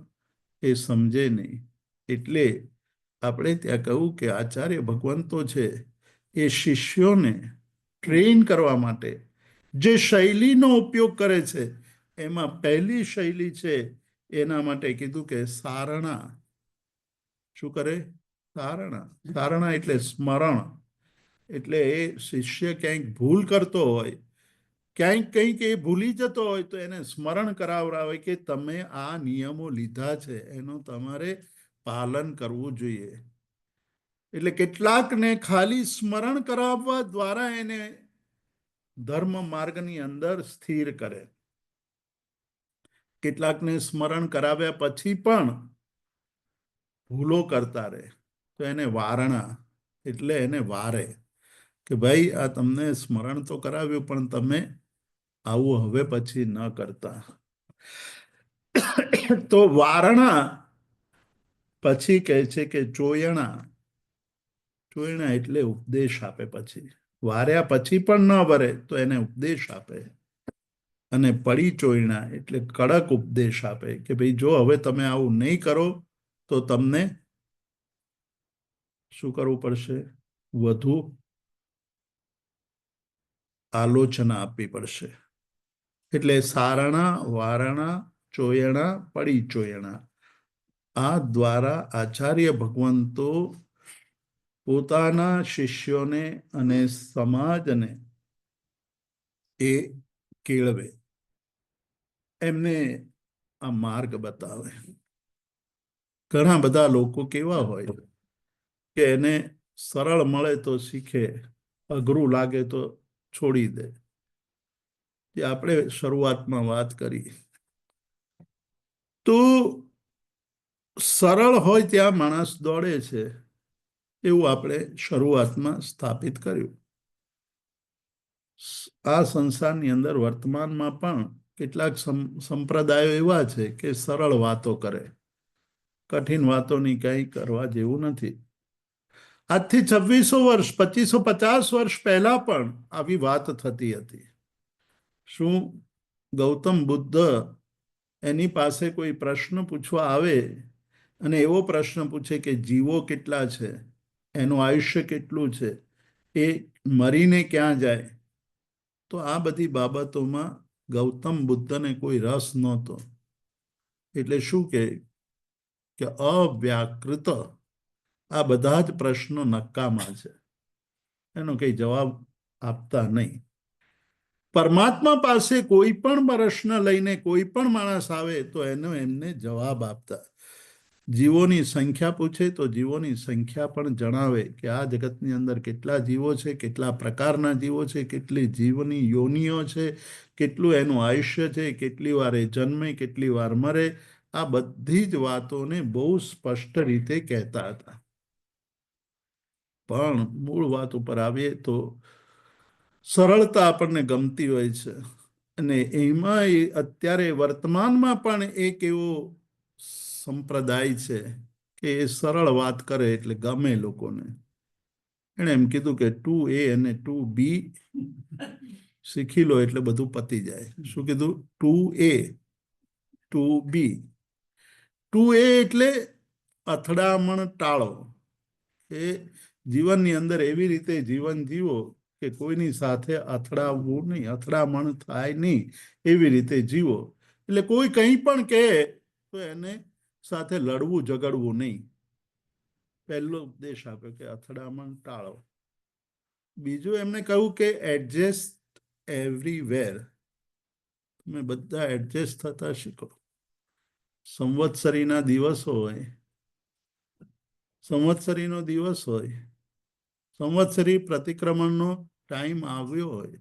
એ સમજે નહીં. એટલે આપણે ત્યાં કહ્યું કે આચાર્ય ભગવંતો છે એ શિષ્યોને ટ્રેન કરવા માટે જે શૈલીનો ઉપયોગ કરે છે, એમાં પહેલી શૈલી છે એના માટે કીધું કે સારણા. શું કરે? સારણા. સારણા એટલે સ્મરણ. એટલે એ શિષ્ય ક્યાંક ભૂલ કરતો હોય, ક્યાંક કંઈક એ ભૂલી જતો હોય, તો એને સ્મરણ કરાવરાવે કે તમે આ નિયમો લીધા છે, એનું તમારે પાલન કરવું જોઈએ. એટલે કેટલાકને ખાલી સ્મરણ કરાવવા દ્વારા એને ધર્મ માર્ગની અંદર સ્થિર કરે. કેટલાકને સ્મરણ કરાવ્યા પછી પણ ભૂલો કરતા રહે, તો એને વારણા, એટલે એને વારે કે ભાઈ આ તમને સ્મરણ તો કરાવ્યું, પણ તમે આવું હવે પછી ન કરતા. તો વારણા પછી કહે છે કે ચોયણા. ચોયણા એટલે ઉપદેશ આપે. પછી વાર્યા પછી પણ ન વરે તો એને ઉપદેશ આપે. અને પડી ચોયણા એટલે કડક ઉપદેશ આપે કે ભાઈ જો હવે તમે આવું નહીં કરો તો તમને શું કરવું પડશે? વધુ આલોચના આપવી પડશે. એટલે સારણા, વારણા, ચોયણા, પડી ચોયણા, આ દ્વારા આચાર્ય ભગવંતો પોતાના શિષ્યોને અને સમાજને એ કેળવે, એમને આ માર્ગ બતાવે. ઘણા બધા લોકો કેવા હોય કે એને સરળ મળે તો શીખે, અઘરું લાગે તો છોડી દે. જે આપણે શરૂઆતમાં વાત કરી. તો સરળ હોય ત્યાં માણસ દોડે છે એવું આપણે શરૂઆતમાં સ્થાપિત કર્યું. આ સંસારની અંદર વર્તમાનમાં પણ કેટલાક સંપ્રદાયો એવા છે કે સરળ વાતો કરે, કઠિન વાતોની કંઈ કરવા જેવું નથી. આજથી 2600 વર્ષ, 2550 વર્ષ પહેલા પણ આવી વાત થતી હતી. શું ગૌતમ બુદ્ધ એની પાસે કોઈ પ્રશ્ન પૂછવા આવે અને એવો પ્રશ્ન પૂછે કે જીવો કેટલા છે, એનું આયુષ્ય કેટલું છે, એ મરીને ક્યાં જાય, તો આ બધી બાબતોમાં ગૌતમ બુદ્ધને કોઈ રસ નહોતો. એટલે શું કે અવ્યાકૃત આ બધા જ પ્રશ્નો નકામા છે, એનો કઈ જવાબ આપતા નહીં. પરમાત્મા પાસે કોઈ પણ પ્રશ્ન લઈને કોઈ પણ માણસ આવે તો એમને જવાબ આપતા. જીવોની સંખ્યા પૂછે તો જીવોની સંખ્યા પણ જણાવે કે આ જગતની અંદર કેટલા જીવો છે, કેટલા પ્રકારના જીવો છે, કેટલી જીવની યોનિઓ છે, કેટલું એનું આયુષ્ય છે, કેટલી વાર એ જન્મે, કેટલી વાર મરે, આ બધી જ વાતોને બહુ સ્પષ્ટ રીતે કહેતા હતા. પણ મૂળ વાત ઉપર આવીએ તો સરળતા આપણને ગમતી હોય છે, અને એમાં અત્યારે વર્તમાનમાં પણ એક એવો સંપ્રદાય છે કે એ સરળ વાત કરે એટલે ગમે લોકોને. એણે એમ કીધું કે 2A અને 2B શીખી લો એટલે બધું પતી જાય. શું કીધું? 2A 2B. 2A એટલે અથડામણ ટાળો. એ જીવનની અંદર એવી રીતે જીવન જીવો કે કોઈની સાથે અથડાવવું નહીં, અથડામણ થાય નહીં, એવી રીતે જીવો. એટલે કોઈ કંઈ પણ કહે તો એને સાથે લડવું ઝઘડવું નહીં. પહેલો ઉપદેશ આપ્યો કે અથડામણ ટાળો. બીજું એમને કહ્યું કે એડજસ્ટ એવરીવેર. તમે બધા એડજસ્ટ થતા શીખો. સંવત્સરીના દિવસો હોય, સંવત્સરીનો દિવસ હોય, સંવત્સરી પ્રતિક્રમણનો ટાઈમ આવ્યો હોય,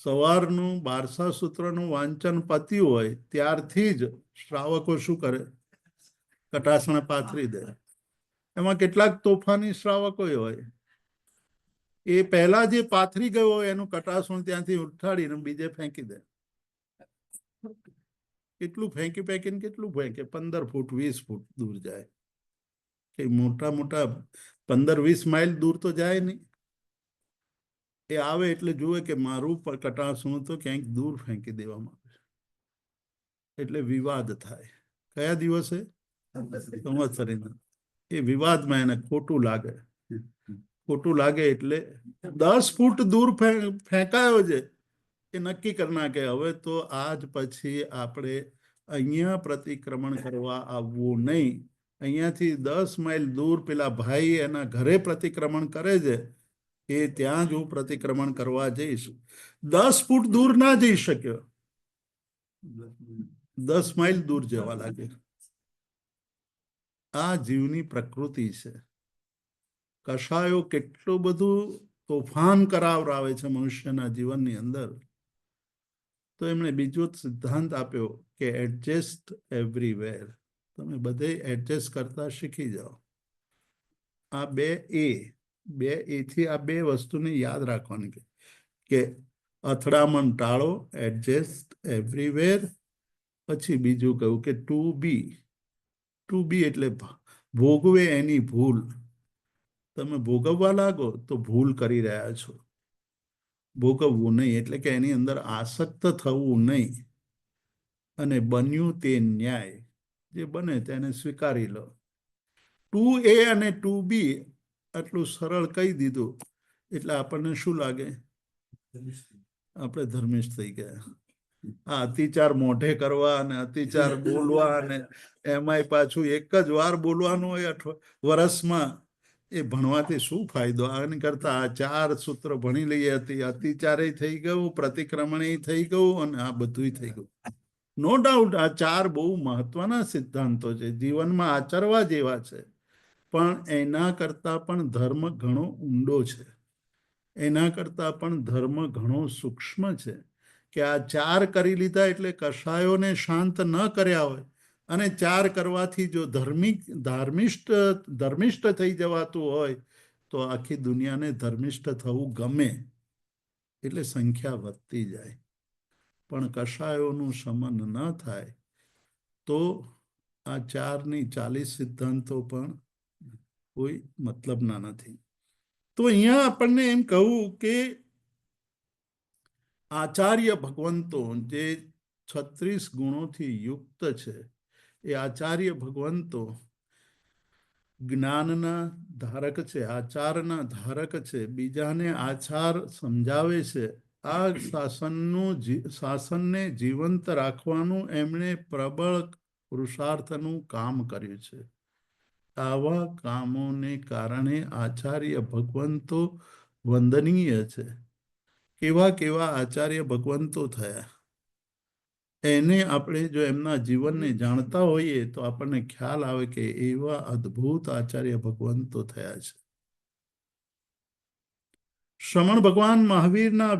સવારનું બારસા સૂત્રનું વાંચન પત્યું હોય ત્યારથી જ શ્રાવકો શું કરે? કટાસણ પાથરી દે. એમાં કેટલાક તોફાની શ્રાવકો હોય, એ પહેલા જે પાથરી ગયો હોય એનું કટાસણ ત્યાંથી ઉઠાડીને બીજે ફેંકી દે. કેટલું ફેંકી ફેંકીને કેટલું ફેંકે? 15 ફૂટ 20 ફૂટ દૂર જાય. કે મોટા મોટા 15-20 માઇલ દૂર તો જાય નહીં. એ આવે એટલે જુએ કે મારું કટાસણ તો ક્યાંક દૂર ફેંકી દેવામાં આવે, એટલે વિવાદ થાય. કયા દિવસે? સંવત્સરીના. એ વિવાદમાં એને ખોટું લાગે. ખોટું લાગે એટલે 10 ફૂટ દૂર ફેંકાયો છે એ નક્કી કરી નાખે હવે તો આજ પછી આપણે અહીંયા પ્રતિક્રમણ કરવા આવવું નહીં. અહીંયાથી 10 માઇલ દૂર પેલા ભાઈ એના ઘરે પ્રતિક્રમણ કરે છે, એ ત્યાં જ હું પ્રતિક્રમણ કરવા જઈશ. 10 ફૂટ દૂર ના જઈ શક્યો, 10 માઇલ દૂર જવા લાગે. આ જીવની પ્રકૃતિ છે. કશાયો કેટલું બધું તોફાન કરાવરાવે છે મનુષ્યના જીવનની અંદર. તો એમણે બીજો સિદ્ધાંત આપ્યો કે એડજસ્ટ એવરીવેર. તમે બધે એડજસ્ટ કરતા શીખી જાઓ. આ 2A થી આ 2 વસ્તુને યાદ રાખવાની કે અથડામણ ટાળો, એડજસ્ટ એવરીવેર. પછી બીજું કહ્યું કે 2B એટલે ભોગવે એની ભૂલ. તમે ભોગવવા લાગો તો ભૂલ કરી રહ્યા છો. ભોગવવું નહીં એટલે કે એની અંદર આસક્ત થવું નહીં. અને બન્યું તે ન્યાય, જે બને તેને સ્વીકારી લો. 2A અને 2B આટલું સરળ કહી દીધું એટલે આપણને શું લાગે? આપણે ધર્મિષ્ઠ થઈ ગયા. આ અતિચાર મોઢે કરવા અને અતિચાર બોલવા, અને એમાંય પાછું એક જ વાર બોલવાનું હોય વર્ષમાં, એ ભણવાથી શું ફાયદો? આની કરતા આ 4 સૂત્ર ભણી લઈએ. અતિચારે થઈ ગયું, પ્રતિક્રમણ થઈ ગયું, અને આ બધું થઈ ગયું. નો ડાઉટ આ 4 બહુ મહત્વના સિદ્ધાંતો છે, જીવનમાં આચરવા જેવા છે. પણ એના કરતા પણ ધર્મ ઘણો ઊંડો છે. એના કરતા પણ ધર્મ ઘણો સૂક્ષ્મ છે. કે આ 4 કરી લીધા એટલે કષાયોને શાંત ન કર્યા હોય અને 4 કરવાથી જો ધર્મિષ્ઠ થઈ જવાતું હોય તો આખી દુનિયાને ધર્મિષ્ઠ થવું ગમે એટલે સંખ્યા વધતી જાય. પણ કષાયોનું શમન ન થાય તો આ 4 ની 40 સિદ્ધાંતો પણ કોઈ મતલબના નથી. તો અહીંયા આપણને એમ કહું કે આચાર્ય ભગવંતો જે 36 ગુણોથી યુક્ત છે એ આચાર્ય ભગવંતો જ્ઞાનના ધારક છે, આચારના ધારક છે, બીજાને આચાર સમજાવે છે. આ શાસનને જીવંત રાખવાનું એમણે પ્રબળ પુરુષાર્થનું કામ કર્યું છે. આવા કામોને કારણે આચાર્ય ભગવંતો વંદનીય છે. કેવા કેવા આચાર્ય ભગવંતો થયા એને આપણે જો એમના જીવનને જાણતા હોઈએ તો આપણને ખ્યાલ આવે કે એવા અદ્ભુત આચાર્ય ભગવંતો થયા છે. શ્રમણ ભગવાન મહાવીરના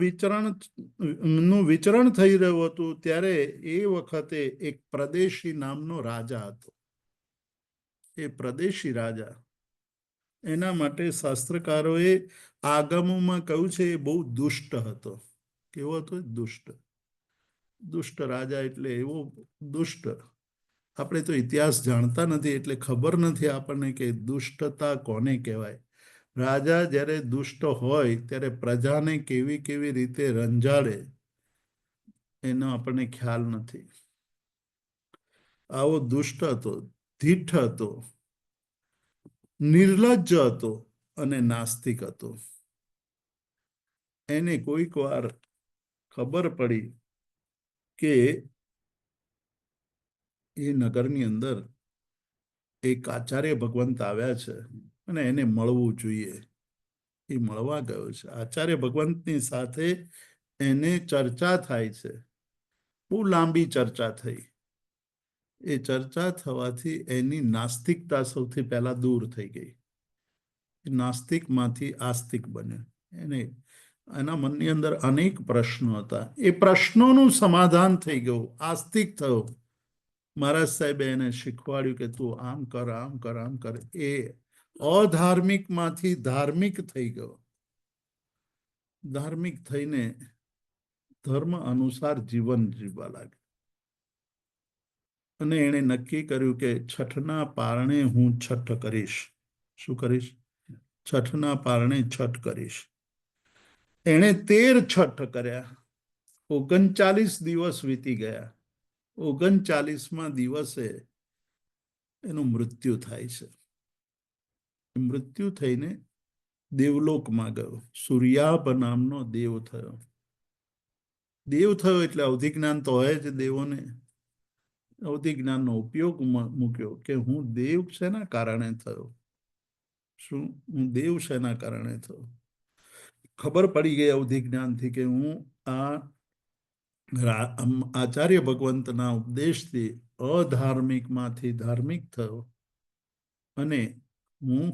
વિચરણ થઈ રહ્યું હતું ત્યારે એ વખતે એક પ્રદેશી નામનો રાજા હતો. એ પ્રદેશી રાજા, એના માટે શાસ્ત્રકારોએ આગમોમાં કહ્યું છે એ બહુ દુષ્ટ હતો. કેવો હતો? દુષ્ટ રાજા એટલે એવો દુષ્ટ. આપણે તો ઇતિહાસ જાણતા નથી એટલે ખબર નથી આપણને કે દુષ્ટતા કોને કહેવાય. રાજા જ્યારે દુષ્ટ હોય ત્યારે પ્રજાને કેવી કેવી રીતે રંજાડે એનો આપણને ખ્યાલ નથી. આવો દુષ્ટ હતો, ધીઠ હતો, નિર્લજ્જ હતો અને નાસ્તિક હતો. એને કોઈક વાર ખબર પડી કે એ નગરની અંદર એક આચાર્ય ભગવંત આવ્યા છે અને એને મળવું જોઈએ. એ મળવા ગયો છે. આચાર્ય ભગવંતની સાથે એને ચર્ચા થાય છે. બહુ લાંબી ચર્ચા થઈ. એ ચર્ચા થવાથી એની નાસ્તિકતા સૌથી પહેલા દૂર થઈ ગઈ. નાસ્તિકમાંથી આસ્તિક બન્યો. એના મનની અંદર અનેક પ્રશ્નો હતા. એ પ્રશ્નોનું સમાધાન થઈ ગયું. આસ્તિક થયો. મહારાજ સાહેબે એને શીખવાડ્યું કે તું આમ કર, આમ કર, આમ કર. એ અધાર્મિકમાંથી ધાર્મિક થઈ ગયો. ધાર્મિક થઈને ધર્મ અનુસાર જીવન જીવવા લાગ્યો. અને એણે નક્કી કર્યું કે છઠના પારણે હું છઠ કરીશ. શું કરીશ? છઠના પારણે છઠ કરીશ. એણે 13 છઠ કર્યા. 39 દિવસ વીતી ગયા. 39મા દિવસે એનું મૃત્યુ થાય છે. મૃત્યુ થઈને દેવલોકમાં ગયો. સૂર્યાભ નામનો દેવ થયો. દેવ થયો એટલે અવધિ જ્ઞાન તો હોય જ દેવોને. અવધિ જ્ઞાનનો ઉપયોગ મૂક્યો કે હું દેવ શેના કારણે થયો. શું હું દેવ શેના કારણે થયો? ખબર પડી ગઈ અવધિ જ્ઞાનથી કે હું આ આચાર્ય ભગવંતના ઉપદેશથી અધાર્મિકમાંથી ધાર્મિક થયો અને હું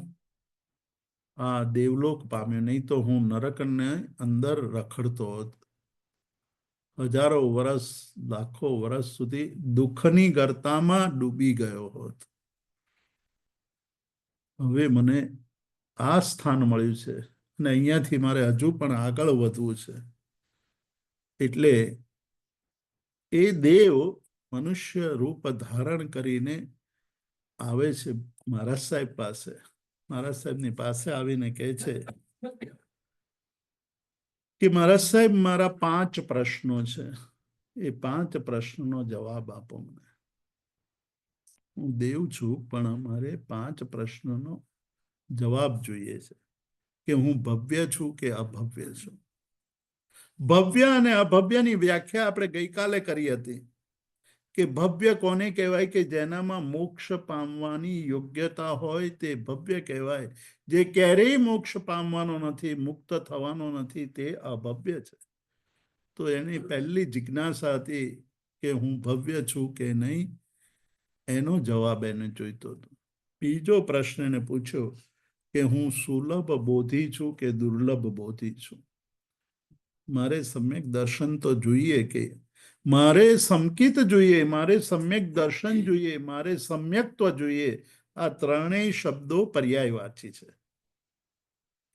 આ દેવલોક પામ્યો. નહીં તો હું નરકને અંદર રખડતો હોત. હજારો વર્ષ, લાખો વર્ષ સુધી દુઃખની ગર્તામાં ડૂબી ગયો હોત. હવે મને આ સ્થાન મળ્યું છે અને અહીંયાથી મારે હજુ પણ આગળ વધવું છે. એટલે એ દેવ મનુષ્ય રૂપ ધારણ કરીને આવે છે મહારાજ સાહેબ પાસે. મહારાજ સાહેબની પાસે આવીને કહે છે કે મહારાજ સાહેબ, મારા 5 પ્રશ્નો છે. એ 5 પ્રશ્નનો જવાબ આપો મને. હું દેવ છું પણ મારે 5 પ્રશ્નનો જવાબ જોઈએ છે કે હું ભવ્ય છું કે અભવ્ય છું. ભવ્ય અને અભવ્યની વ્યાખ્યા આપણે ગઈકાલે કરી હતી કે ભવ્ય કોને કહેવાય? કે જેનામાં મોક્ષ પામવાની યોગ્યતા હોય તે ભવ્ય કહેવાય. જે ક્યારેય મોક્ષ પામવાનો નથી, મુક્ત થવાનો નથી, તે અભવ્ય છે. તો એની પહેલી જિજ્ઞાસા હતી કે હું ભવ્ય છું કે નહીં. એનો જવાબ એને જોઈતો હતો. બીજો પ્રશ્ન એને પૂછ્યો કે હું સુલભ બોધી છું કે દુર્લભ બોધી છું. મારે સમ્યક દર્શન તો જોઈએ, કે મારે સમકિત જોઈએ, મારે સમ્યક દર્શન જોઈએ, મારે સમ્યક્ત્વ જોઈએ. આ ત્રણેય શબ્દો પર્યાયવાચી છે.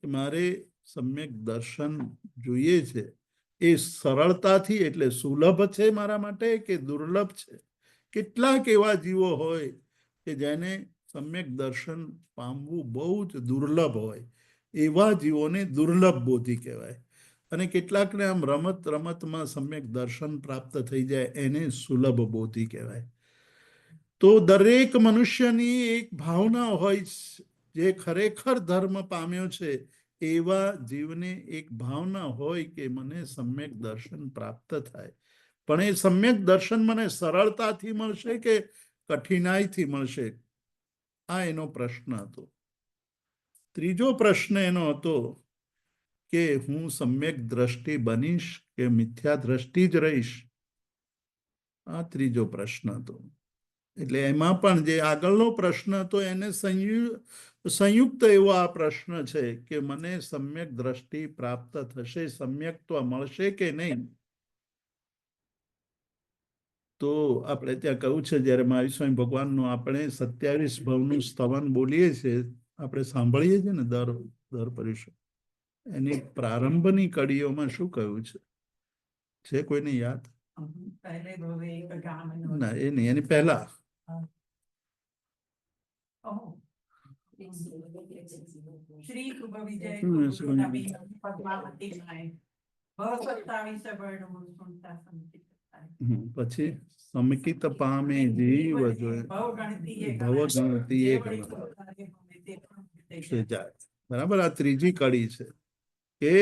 મારે સમ્યક દર્શન જોઈએ છે. એ સરળતાથી એટલે સુલભ છે મારા માટે કે દુર્લભ છે? કેટલાક એવા જીવો હોય કે જેને સમ્યક દર્શન પામવું બહુ જ દુર્લભ હોય. એવા જીવોને દુર્લભ બોધિ કહેવાય. અને કેટલાકને આમ રમત રમતમાં સમ્યક દર્શન પ્રાપ્ત થઈ જાય, એને સુલભ બોધિ કહેવાય. તો દરેક મનુષ્યની એક ભાવના હોય, જે ખરેખર ધર્મ પામ્યો છે એવા જીવને એક ભાવના હોય કે મને સમ્યક દર્શન પ્રાપ્ત થાય. પણ એ સમ્યક દર્શન મને સરળતાથી મળશે કે કઠિનાઈથી મળશે? આ એનો પ્રશ્ન હતો. ત્રીજો પ્રશ્ન એનો હતો કે હું સમ્યક દ્રષ્ટિ બનીશ કે મિથ્યા દ્રષ્ટિ જ રહીશ? આ ત્રીજો પ્રશ્ન હતો. એટલે એમાં પણ જે આગળનો પ્રશ્ન હતો એને સંયુક્ત એવો આ પ્રશ્ન છે કે મને સમ્યક દ્રષ્ટિ પ્રાપ્ત થશે, સમ્યક્ત્વ મળશે કે નહીં? તો આપણે ત્યાં કહ્યું છે, જયારે મહાવીર સ્વામી ભગવાનનું આપણે 27 ભવનું સ્તવન બોલીએ છીએ, આપણે સાંભળીએ છીએ ને દર પરિષદ, એની પ્રારંભની કડીઓમાં શું કહ્યું છે કોઈને યાદ? ના, એ નહીં, એની પહેલા શ્રી શુભ વિજય પછી સમકિત પામે જીવ જોઈએ, ભવગણતિ એક જાય. બરાબર, આ ત્રીજી કડી છે કે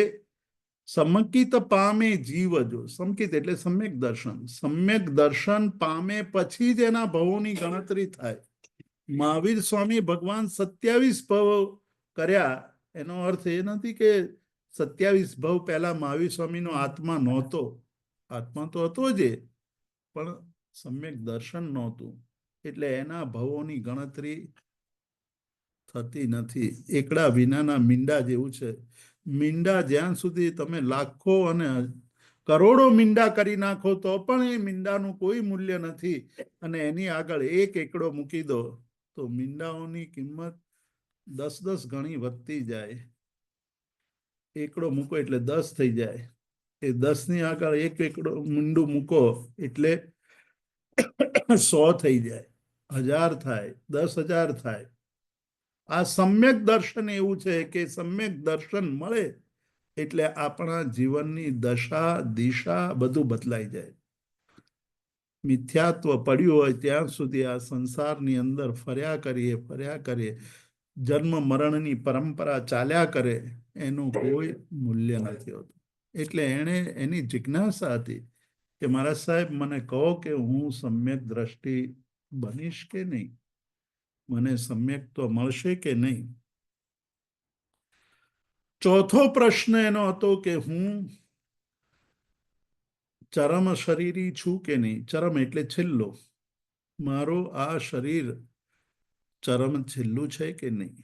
સમકિત પામે જીવ જો. સમકિત એટલે સમ્યક દર્શન. સમ્યક દર્શન પામે પછી જ એના ભવોની ગણતરી થાય. મહાવીર સ્વામી ભગવાન 27 ભવ કર્યા, એનો અર્થ એ નથી કે 27 ભવ પહેલા મહાવીર સ્વામીનો આત્મા નહોતો. આત્મા તો હતો જ, પણ સમ્યક દર્શન નહોતું, એટલે એના ભવોની ગણતરી થતી નથી. એકડા વિનાના મીંડા જેવું છે. મીંડા જ્યાં સુધી તમે લાખો અને કરોડો મીંડા કરી નાખો તો પણ એ મીંડાનું કોઈ મૂલ્ય નથી. અને એની આગળ એક એકડો મૂકી દો તો મીંડાઓની કિંમત 10 ગણી વધતી જાય. એકડો મૂકો એટલે 10 થઈ જાય. એ 10 ની આગળ એક એકડો મીંડું મૂકો એટલે 100 થઈ જાય, 1000 થાય, 10,000 થાય. આ સમ્યક દર્શન એવું છે કે સમ્યક દર્શન મળે એટલે આપણા જીવનની દશા દિશા બધું બદલાઈ જાય. મિથ્યાત્વ પડ્યું હોય ત્યાં સુધી આ સંસારની અંદર ફર્યા કરીએ, જન્મ મરણની પરંપરા ચાલ્યા કરે, એનું કોઈ મૂલ્ય નથી હોતું. એટલે એની જિજ્ઞાસા હતી કે મારા સાહેબ મને કહો કે હું સમ્યક દ્રષ્ટિ બનીશ કે નહીં, મને સમ્યક તો મળશે કે નહીં. ચોથો પ્રશ્ન એનો હતો કે હું ચરમ શરીરી છું કે નહીં. ચરમ એટલે છેલ્લો. મારો આ શરીર ચરમ છેલ્લું છે કે નહીં,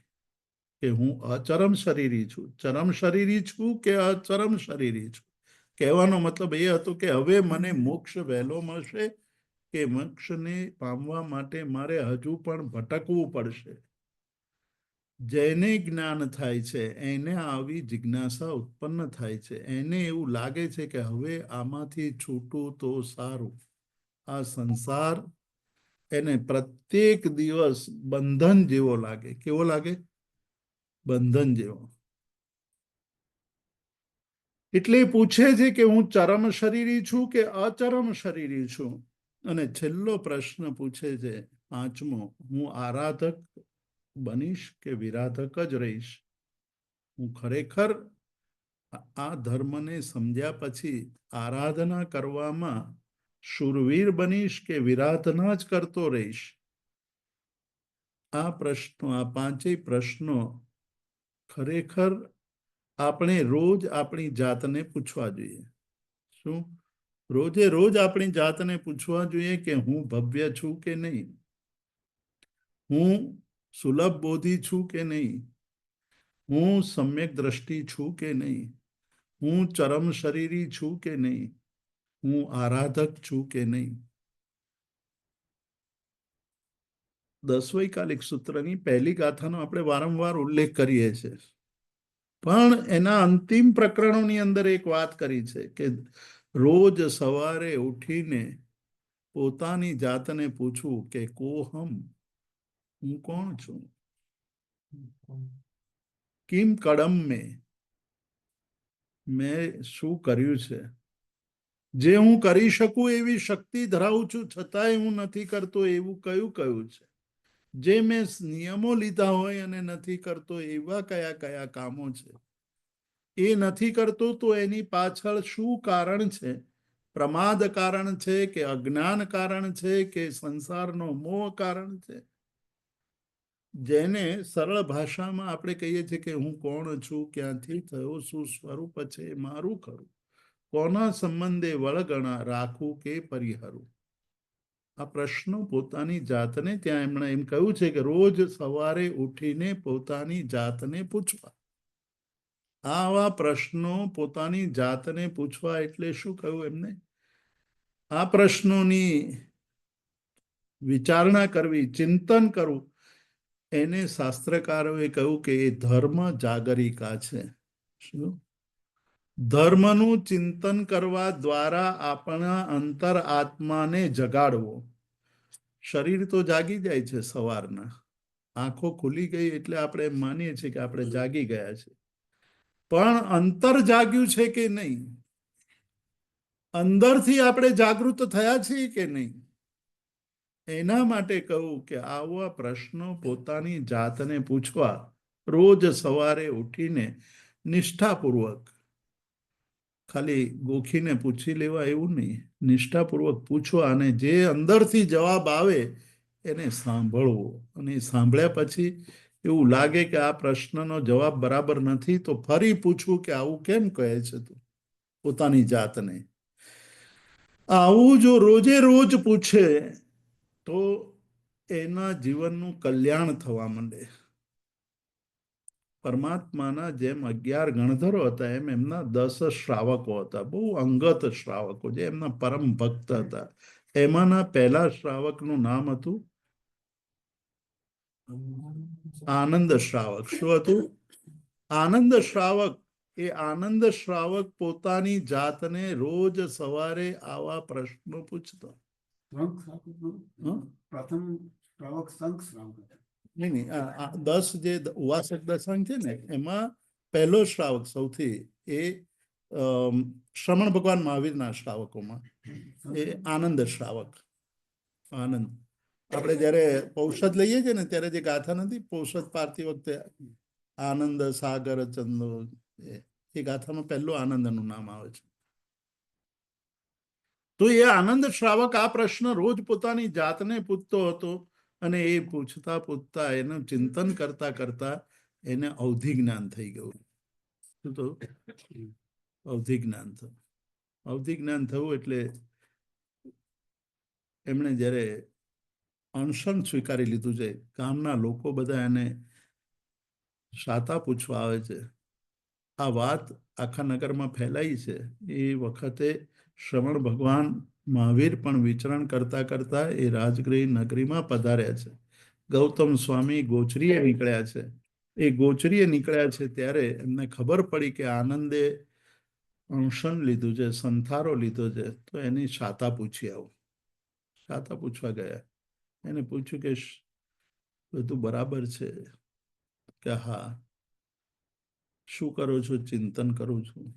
કે હું અચરમ શરીરી છું. ચરમ શરીરી છું કે અચરમ શરીરી છું? કહેવાનો મતલબ એ હતો કે હવે મને મોક્ષ વહેલો મળશે કે મોક્ષને પામવા માટે મારે હજુ પણ ભટકવું પડશે? જેને જ્ઞાન થાય છે એને આવી જિજ્ઞાસા ઉત્પન્ન થાય છે. એને એવું લાગે છે કે હવે આમાંથી છૂટું તો સારું. આ સંસાર એને પ્રત્યેક દિવસ બંધન જેવો લાગે. કેવો લાગે? બંધન જેવો. એટલે પૂછે છે કે હું ચરમ શરીરી છું કે અચરમ શરીરી છું? અને છેલ્લો પ્રશ્ન પૂછે છે, પાંચમો, હું આરાધક બનીશ કે વિરાધક જ રહીશ? હું ખરેખર આ ધર્મને સમજ્યા પછી આરાધના કરવામાં શૂરવીર બનીશ કે વિરાધના જ કરતો રહીશ? આ પ્રશ્નો, આ પાંચેય પ્રશ્નો ખરેખર આપણે રોજ આપણી જાતને પૂછવા જોઈએ. શું? રોજે રોજ આપણી જાતને પૂછવા જોઈએ કે હું ભવ્ય છું કે નહીં, હું સુલભ બોધિ છું કે નહીં, હું સમ્યક દ્રષ્ટિ છું કે નહીં, હું ચરમ શરીરી છું કે નહીં, હું આરાધક છું કે નહીં. દસવૈકાલિક સૂત્રની પહેલી ગાથાનો આપણે વારંવાર ઉલ્લેખ કરીએ છીએ, પણ એના અંતિમ પ્રકરણોની અંદર એક વાત કરી છે કે રોજ સવારે ઉઠીને પોતાની જાતને પૂછવું કે કોહમ, હું કોણ છું, કિમ કડમ મેં શું કર્યું છે, જે હું કરી શકું એવી શક્તિ ધરાવું છું છતાંય હું નથી કરતો એવું કયું કયું છે, જે મેં નિયમો લીધા હોય અને નથી કરતો એવા કયા કયા કામો છે, એ નથી કરતો તો એની પાછળ શું કારણ છે, પ્રમાદ કારણ છે કે અજ્ઞાન કારણ છે કે સંસારનો મોહ કારણ છે. જેને સરળ ભાષામાં આપણે કહીએ છીએ કે હું કોણ છું, ક્યાંથી થયો, શું સ્વરૂપ છે મારું ખરું, કોના સંબંધે વળગણા રાખવું કે પરિહરું. આ પ્રશ્નો પોતાની જાતને ત્યાં એમણે એમ કહ્યું છે કે રોજ સવારે ઉઠીને પોતાની જાતને પૂછવા. આવા પ્રશ્નો પોતાની જાતને પૂછવા એટલે શું કહ્યું એમને? આ પ્રશ્નોની વિચારણા કરવી, ચિંતન કરવું, એને શાસ્ત્રકારોએ કહ્યું કે એ ધર્મ જાગરિકા છે. શું? ધર્મનું ચિંતન કરવા દ્વારા આપણા અંતર આત્માને જગાડવો. શરીર તો જાગી જાય છે સવારના, આંખો ખુલી ગઈ એટલે આપણે એમ માનીએ છીએ કે આપણે જાગી ગયા છે, પણ અંતર જાગ્યું છે કે નહીં, અંદરથી આપણે જાગૃત થયા છીએ કે નહીં, એના માટે કહું કે આવા પ્રશ્નો પોતાની જાતને પૂછવા રોજ સવારે ઉઠીને નિષ્ઠાપૂર્વક, ખાલી ગોખીને પૂછી લેવા એવું નહીં, નિષ્ઠાપૂર્વક પૂછવા અને જે અંદરથી જવાબ આવે એને સાંભળવો, અને સાંભળ્યા પછી એવું લાગે કે આ પ્રશ્નનો જવાબ બરાબર નથી તો ફરી પૂછવું કે આવું કેમ કહે છે તું, પોતાની જાતને. આવું જો રોજે રોજ પૂછે તો એના જીવનનું કલ્યાણ થવા માંડે. પરમાત્માના જેમ 11 ગણધરો હતા એમ એમના 10 શ્રાવકો હતા, બહુ અંગત શ્રાવકો, જે એમના પરમ ભક્ત હતા. એમાંના પહેલા શ્રાવકનું નામ હતું આનંદ શ્રાવક. શું હતું? આનંદ શ્રાવક. એ આનંદ શ્રાવક પોતાની જાતને રોજ સવારે આવા પ્રશ્નો પૂછતા. પ્રથમ શ્રાવક સંઘ શ્રાવક હતા. નહીં, 10 જે ઉવાસક દશાંગ છે ને એમાં પહેલો શ્રાવક સૌથી એ શ્રમણ ભગવાન મહાવીરના શ્રાવકોમાં એ આનંદ શ્રાવક. આનંદ, આપણે જયારે પૌષધ લઈએ છીએ ને ત્યારે જે ગાથા નથી, પૌષધ પારતી વખતે આનંદ સાગર ચંદો, એ ગાથામાં પહેલો આનંદનું નામ આવે છે. તો એ આનંદ શ્રાવક આ પ્રશ્ન રોજ પોતાની જાતને પૂછતો હતો, અને એ પૂછતા પૂછતા એનું ચિંતન કરતા કરતા એને અવધિ જ્ઞાન થઈ ગયું. શું થયું? અવધિ જ્ઞાન થયું. અવધિ જ્ઞાન થયું એટલે એમણે જ્યારે અનશન સ્વીકારી લીધું છે, ગામના લોકો બધા એને શાતા પૂછવા આવે છે, આ વાત આખા નગરમાં ફેલાઈ છે. એ વખતે શ્રવણ ભગવાન મહાવીર પણ વિચરણ કરતા કરતા એ રાજગૃહ નગરીમાં પધાર્યા છે. ગૌતમ સ્વામી ગોચરીએ નીકળ્યા છે. એ ગોચરીએ નીકળ્યા છે ત્યારે એમને ખબર પડી કે આનંદે અણશન લીધું છે, સંથારો લીધો છે, તો એની શાતા પૂછી આવું. શાતા પૂછવા ગયા. એને પૂછ્યું કે બધું બરાબર છે? કે હા. શું કરો છો? ચિંતન કરું છું.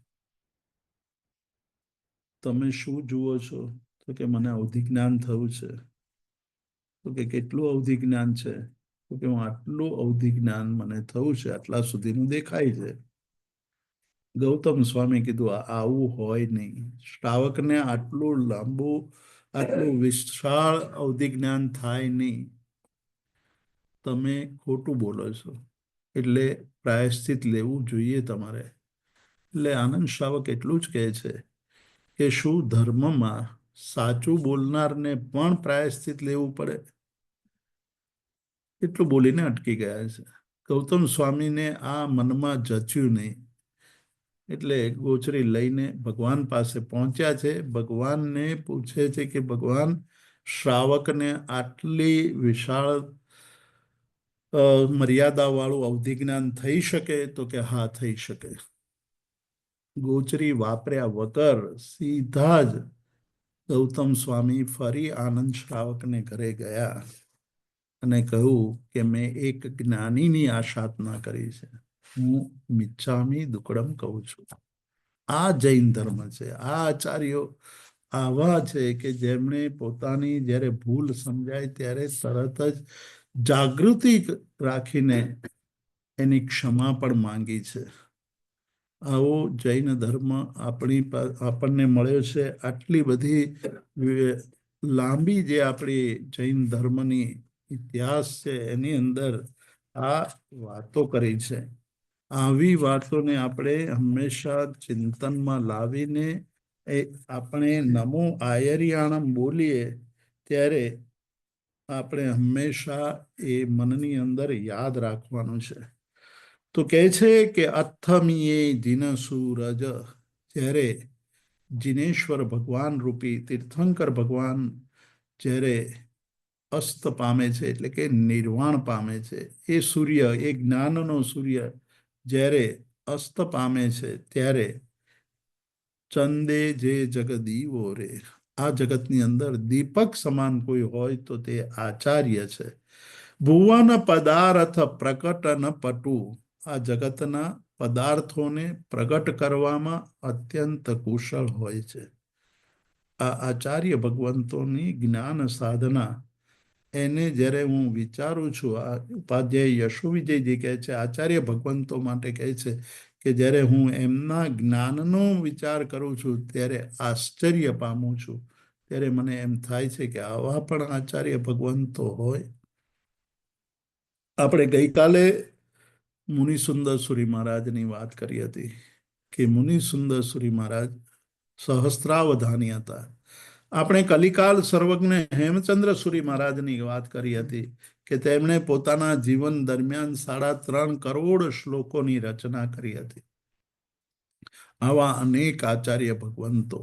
તમે શું જુઓ છો? તો કે મને અવધિ જ્ઞાન થયું છે. તો કે કેટલું અવધિ જ્ઞાન છે? તો કે હું આટલું અવધિ જ્ઞાન મને થયું છે, આટલા સુધીનું દેખાય છે. ગૌતમ સ્વામી કીધું આવું હોય નહીં, શ્રાવકને આટલું લાંબુ, આટલું વિશાળ અવધિ જ્ઞાન થાય નહીં, તમે ખોટું બોલો છો, એટલે પ્રાયશ્ચિત લેવું જોઈએ તમારે. એટલે આનંદ શ્રાવક એટલું જ કહે છે કે શું ધર્મમાં સાચું બોલનારને પણ પ્રાયશ્ચિત લેવું પડે? એટલું બોલીને અટકી ગયા છે. ગૌતમ સ્વામીને આ મનમાં જચ્યું નહીં. એટલે ગોચરી લઈને ભગવાન પાસે પહોંચ્યા છે. ભગવાનને પૂછે છે કે ભગવાન, શ્રાવકને આટલી વિશાળ મર્યાદાવાળું અવધિ જ્ઞાન થઈ શકે? તો કે હા, થઈ શકે. ગોચરી વાપર્યા વગર સીધા જ ગૌતમ સ્વામી ફરી આનંદ શ્રાવકને ઘરે ગયા અને કહ્યું કે મેં એક જ્ઞાનીની આ સાધના કરી છે. હું મિચ્છામી દુક્કડમ કહું છું. આ જૈન ધર્મ છે. આ આચાર્યો આવા છે કે જેમણે પોતાની જ્યારે ભૂલ સમજાય ત્યારે તરત જ જાગૃતિ રાખીને એની ક્ષમા પણ માંગી છે. આવો જૈન ધર્મ આપણને મળ્યો છે. આટલી બધી લાંબી જે આપણી જૈન ધર્મની ઇતિહાસ છે એની અંદર આ વાતો કરી છે. આવી વાતોને આપણે હંમેશા ચિંતનમાં લાવીને આપણે નમો આયરિયાણમ બોલીએ ત્યારે આપણે હંમેશા એ મનની અંદર યાદ રાખવાનું છે. તો કહે છે કે અથમીએ જીન સૂરજ, જ્યારે જીનેશ્વર ભગવાન રૂપી તીર્થંકર ભગવાન જ્યારે અસ્ત પામે છે, એટલે કે નિર્વાણ પામે છે, એ સૂર્ય, એ જ્ઞાનનો સૂર્ય જ્યારે અસ્ત પામે છે ત્યારે ચંદે જે જગદીવો રે, આ જગતની અંદર દીપક સમાન કોઈ હોય તો તે આચાર્ય છે. ભુવન પદાર્થ પ્રકટન પટુ, આ જગતના પદાર્થોને પ્રગટ કરવામાં અત્યંત કુશળ હોય છે. આ આચાર્ય ભગવંતોની જ્ઞાન સાધના, એને જ્યારે હું વિચારું છું, આ ઉપાધ્યાય યશુ વિજયજી કહે છે, આચાર્ય ભગવંતો માટે કહે છે કે જ્યારે હું એમના જ્ઞાનનો વિચાર કરું છું ત્યારે આશ્ચર્ય પામું છું. ત્યારે મને એમ થાય છે કે આવા પણ આચાર્ય ભગવંતો હોય. આપણે ગઈકાલે મુનિસુંદર સુરી મહારાજની વાત કરી હતી કે મુનિસુંદર સુરી મહારાજ સહસ્ત્રાવધાની હતા. આપણે કલિકાલ સર્વજ્ઞ હેમચંદ્ર સુરી મહારાજની વાત કરી હતી કે તેમણે પોતાના જીવન દરમિયાન 3.5 કરોડ શ્લોકોની રચના કરી હતી. આવા અનેક આચાર્ય ભગવંતો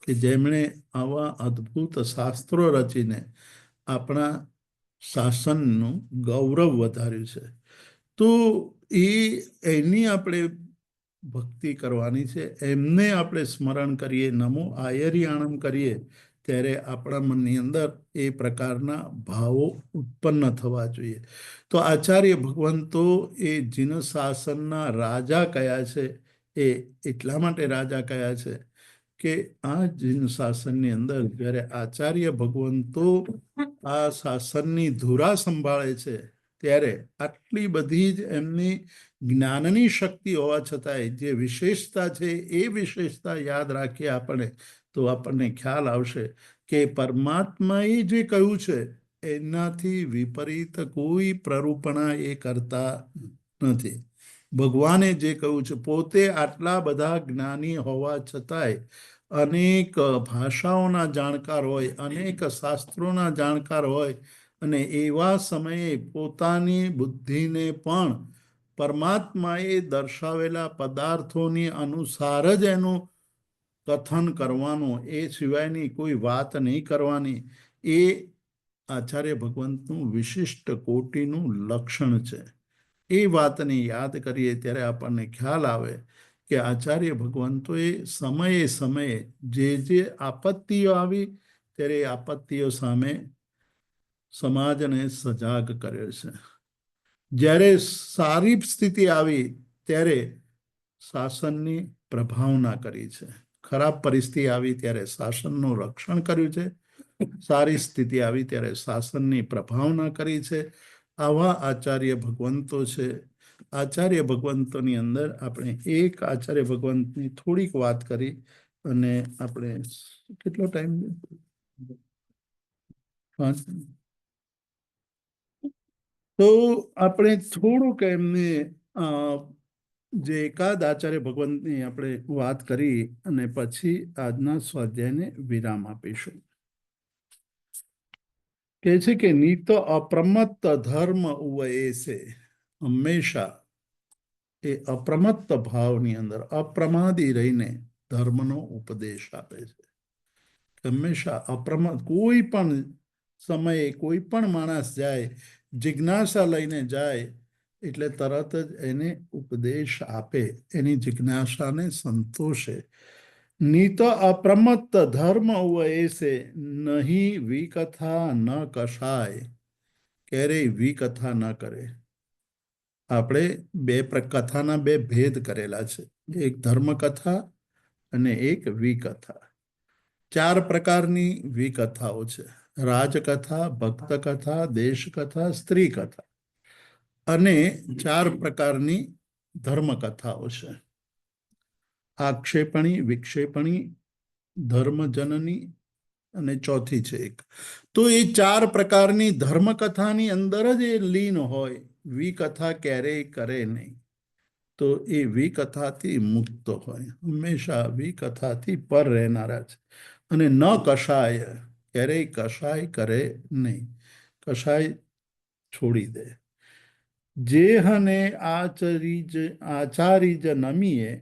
કે જેમણે આવા અદ્ભુત શાસ્ત્રો રચીને આપણા શાસનનું ગૌરવ વધાર્યું છે. તો એની આપણે ભક્તિ કરવાની છે. એમને આપણે સ્મરણ કરીએ, નમો આયરિયાણમ કરીએ ત્યારે આપણા મનની અંદર એ પ્રકારના ભાવો ઉત્પન્ન થવા જોઈએ. તો આચાર્ય ભગવંતો એ જીન શાસનના રાજા કયા છે? એ એટલા માટે રાજા કયા છે કે આ જીન શાસનની અંદર જ્યારે આચાર્ય ભગવંતો આ શાસનની ધુરા સંભાળે છે ત્યારે આટલી બધી જ એમની જ્ઞાનની શક્તિ હોવા છતાંય જે વિશેષતા છે એ વિશેષતા યાદ રાખીએ આપણે તો આપણને ખ્યાલ આવશે કે પરમાત્માએ જે કહ્યું છે એનાથી વિપરીત કોઈ પ્રરૂપણા એ કરતા નથી. ભગવાને જે કહ્યું છે, પોતે આટલા બધા જ્ઞાની હોવા છતાંય અનેક ભાષાઓના જાણકાર હોય, અનેક શાસ્ત્રોના જાણકાર હોય અને એવા સમયે પોતાની બુદ્ધિને પણ પરમાત્માએ દર્શાવેલા પદાર્થોની અનુસાર જ એનું કથન કરવાનું, એ સિવાયની કોઈ વાત નહીં કરવાની, એ આચાર્ય ભગવંતનું વિશિષ્ટ કોટીનું લક્ષણ છે. એ વાતને યાદ કરીએ ત્યારે આપણને ખ્યાલ આવે કે આચાર્ય ભગવંતોએ સમયે સમયે જે આપત્તિઓ આવી ત્યારે આપત્તિઓ સામે સમાજને સજાગ કર્યો છે. જ્યારે સારી સ્થિતિ આવી ત્યારે શાસનની પ્રભાવના કરી છે. ખરાબ પરિસ્થિતિ આવી ત્યારે શાસનનું રક્ષણ કર્યું છે. સારી સ્થિતિ આવી ત્યારે શાસનની પ્રભાવના કરી છે. આવા આચાર્ય ભગવંતો છે. આચાર્ય ભગવંતોની અંદર આપણે એક આચાર્ય ભગવંતની થોડીક વાત કરી અને આપણે કેટલો ટાઈમ? 5. તો આપણે થોડુંક એમને જે એકાદ આચાર્ય ભગવંતની આપણે વાત કરી અને પછી આજના સ્વાધ્યાયને વિરામ આપીશું. કહે છે કે નીતો અપ્રમત્ત ધર્મ ઉવયે છે, હંમેશા એ અપ્રમત્ત ભાવની અંદર અપ્રમાદી રહીને ધર્મનો ઉપદેશ આપે છે. હંમેશા અપ્રમત્ત, કોઈ પણ સમયે કોઈ પણ માણસ જાય, જિજ્ઞાસા લઈને જાય એટલે તરત જ એને ઉપદેશ આપે, એની જિજ્ઞાસાને સંતોષે. નીત અપ્રમત્ત ધર્મ એસે નહીં વિકથા ન કશાય, ક્યારેય વિકથા ન કરે. આપણે કથાના બે ભેદ કરેલા છે, એક ધર્મકથા અને એક વિકથા. 4 પ્રકારની વિકથાઓ છે: રાજકથા, ભક્ત કથા, દેશકથા, સ્ત્રી કથા, અને 4 પ્રકારની ધર્મકથાઓ છે: આક્ષેપણી, વિક્ષેપણી, ધર્મજનની અને ચોથી છે એક. તો એ 4 પ્રકારની ધર્મકથાની અંદર જ એ લીન હોય, વિકથા ક્યારેય કરે નહીં. તો એ વિકથાથી મુક્ત હોય, હંમેશા વિકથાથી પર રહેનારા છે. અને ન કશાય, ક્યારેય કશાય કરે નહીં, કશાય છોડી દે. જેહને આચાર્ય નમીએ,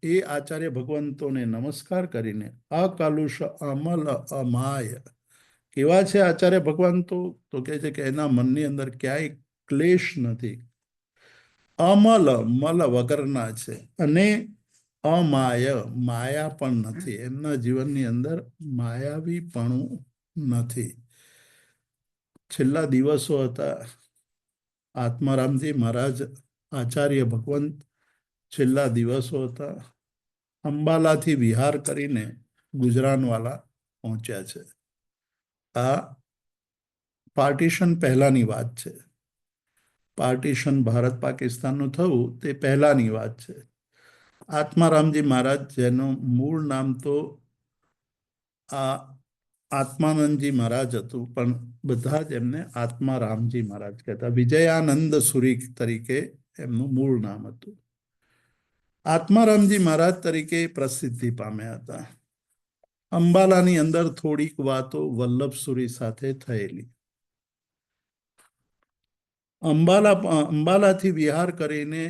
એ આચાર્ય ભગવંતોને નમસ્કાર કરીને અકલુષ અમલ અમાય. કેવા છે આચાર્ય ભગવંતો? તો કહે છે કે એના મનની અંદર ક્યાંય ક્લેશ નથી, અમલ મલ વગરના છે, અને અમાય માયા પણ નથી. એમના જીવનની અંદર માયાવીપણું નથી. છેલ્લા દિવસો હતા, આત્મારામજી મહારાજ આચાર્ય ભગવંત છેલ્લા દિવસો હતા, અંબાલાથી વિહાર કરીને ગુજરાનવાલા પહોંચ્યા છે. આ પાર્ટીશન પહેલાની વાત છે. પાર્ટીશન ભારત પાકિસ્તાનનું થયું તે પહેલાની વાત છે. આત્મારામજી મહારાજ, જેનું મૂળ નામ તો આત્માનંદજી મહારાજ હતું, પણ બધા જ એમને આત્મારામજી મહારાજ કહેતા. વિજયાનંદ સુરી તરીકે એમનું મૂળ નામ હતું. આત્મારામજી મહારાજ તરીકે પ્રસિદ્ધિ પામ્યા હતા. અંબાલાની અંદર થોડીક વાતો વલ્લભસુરી સાથે થયેલી. અંબાલાથી વિહાર કરીને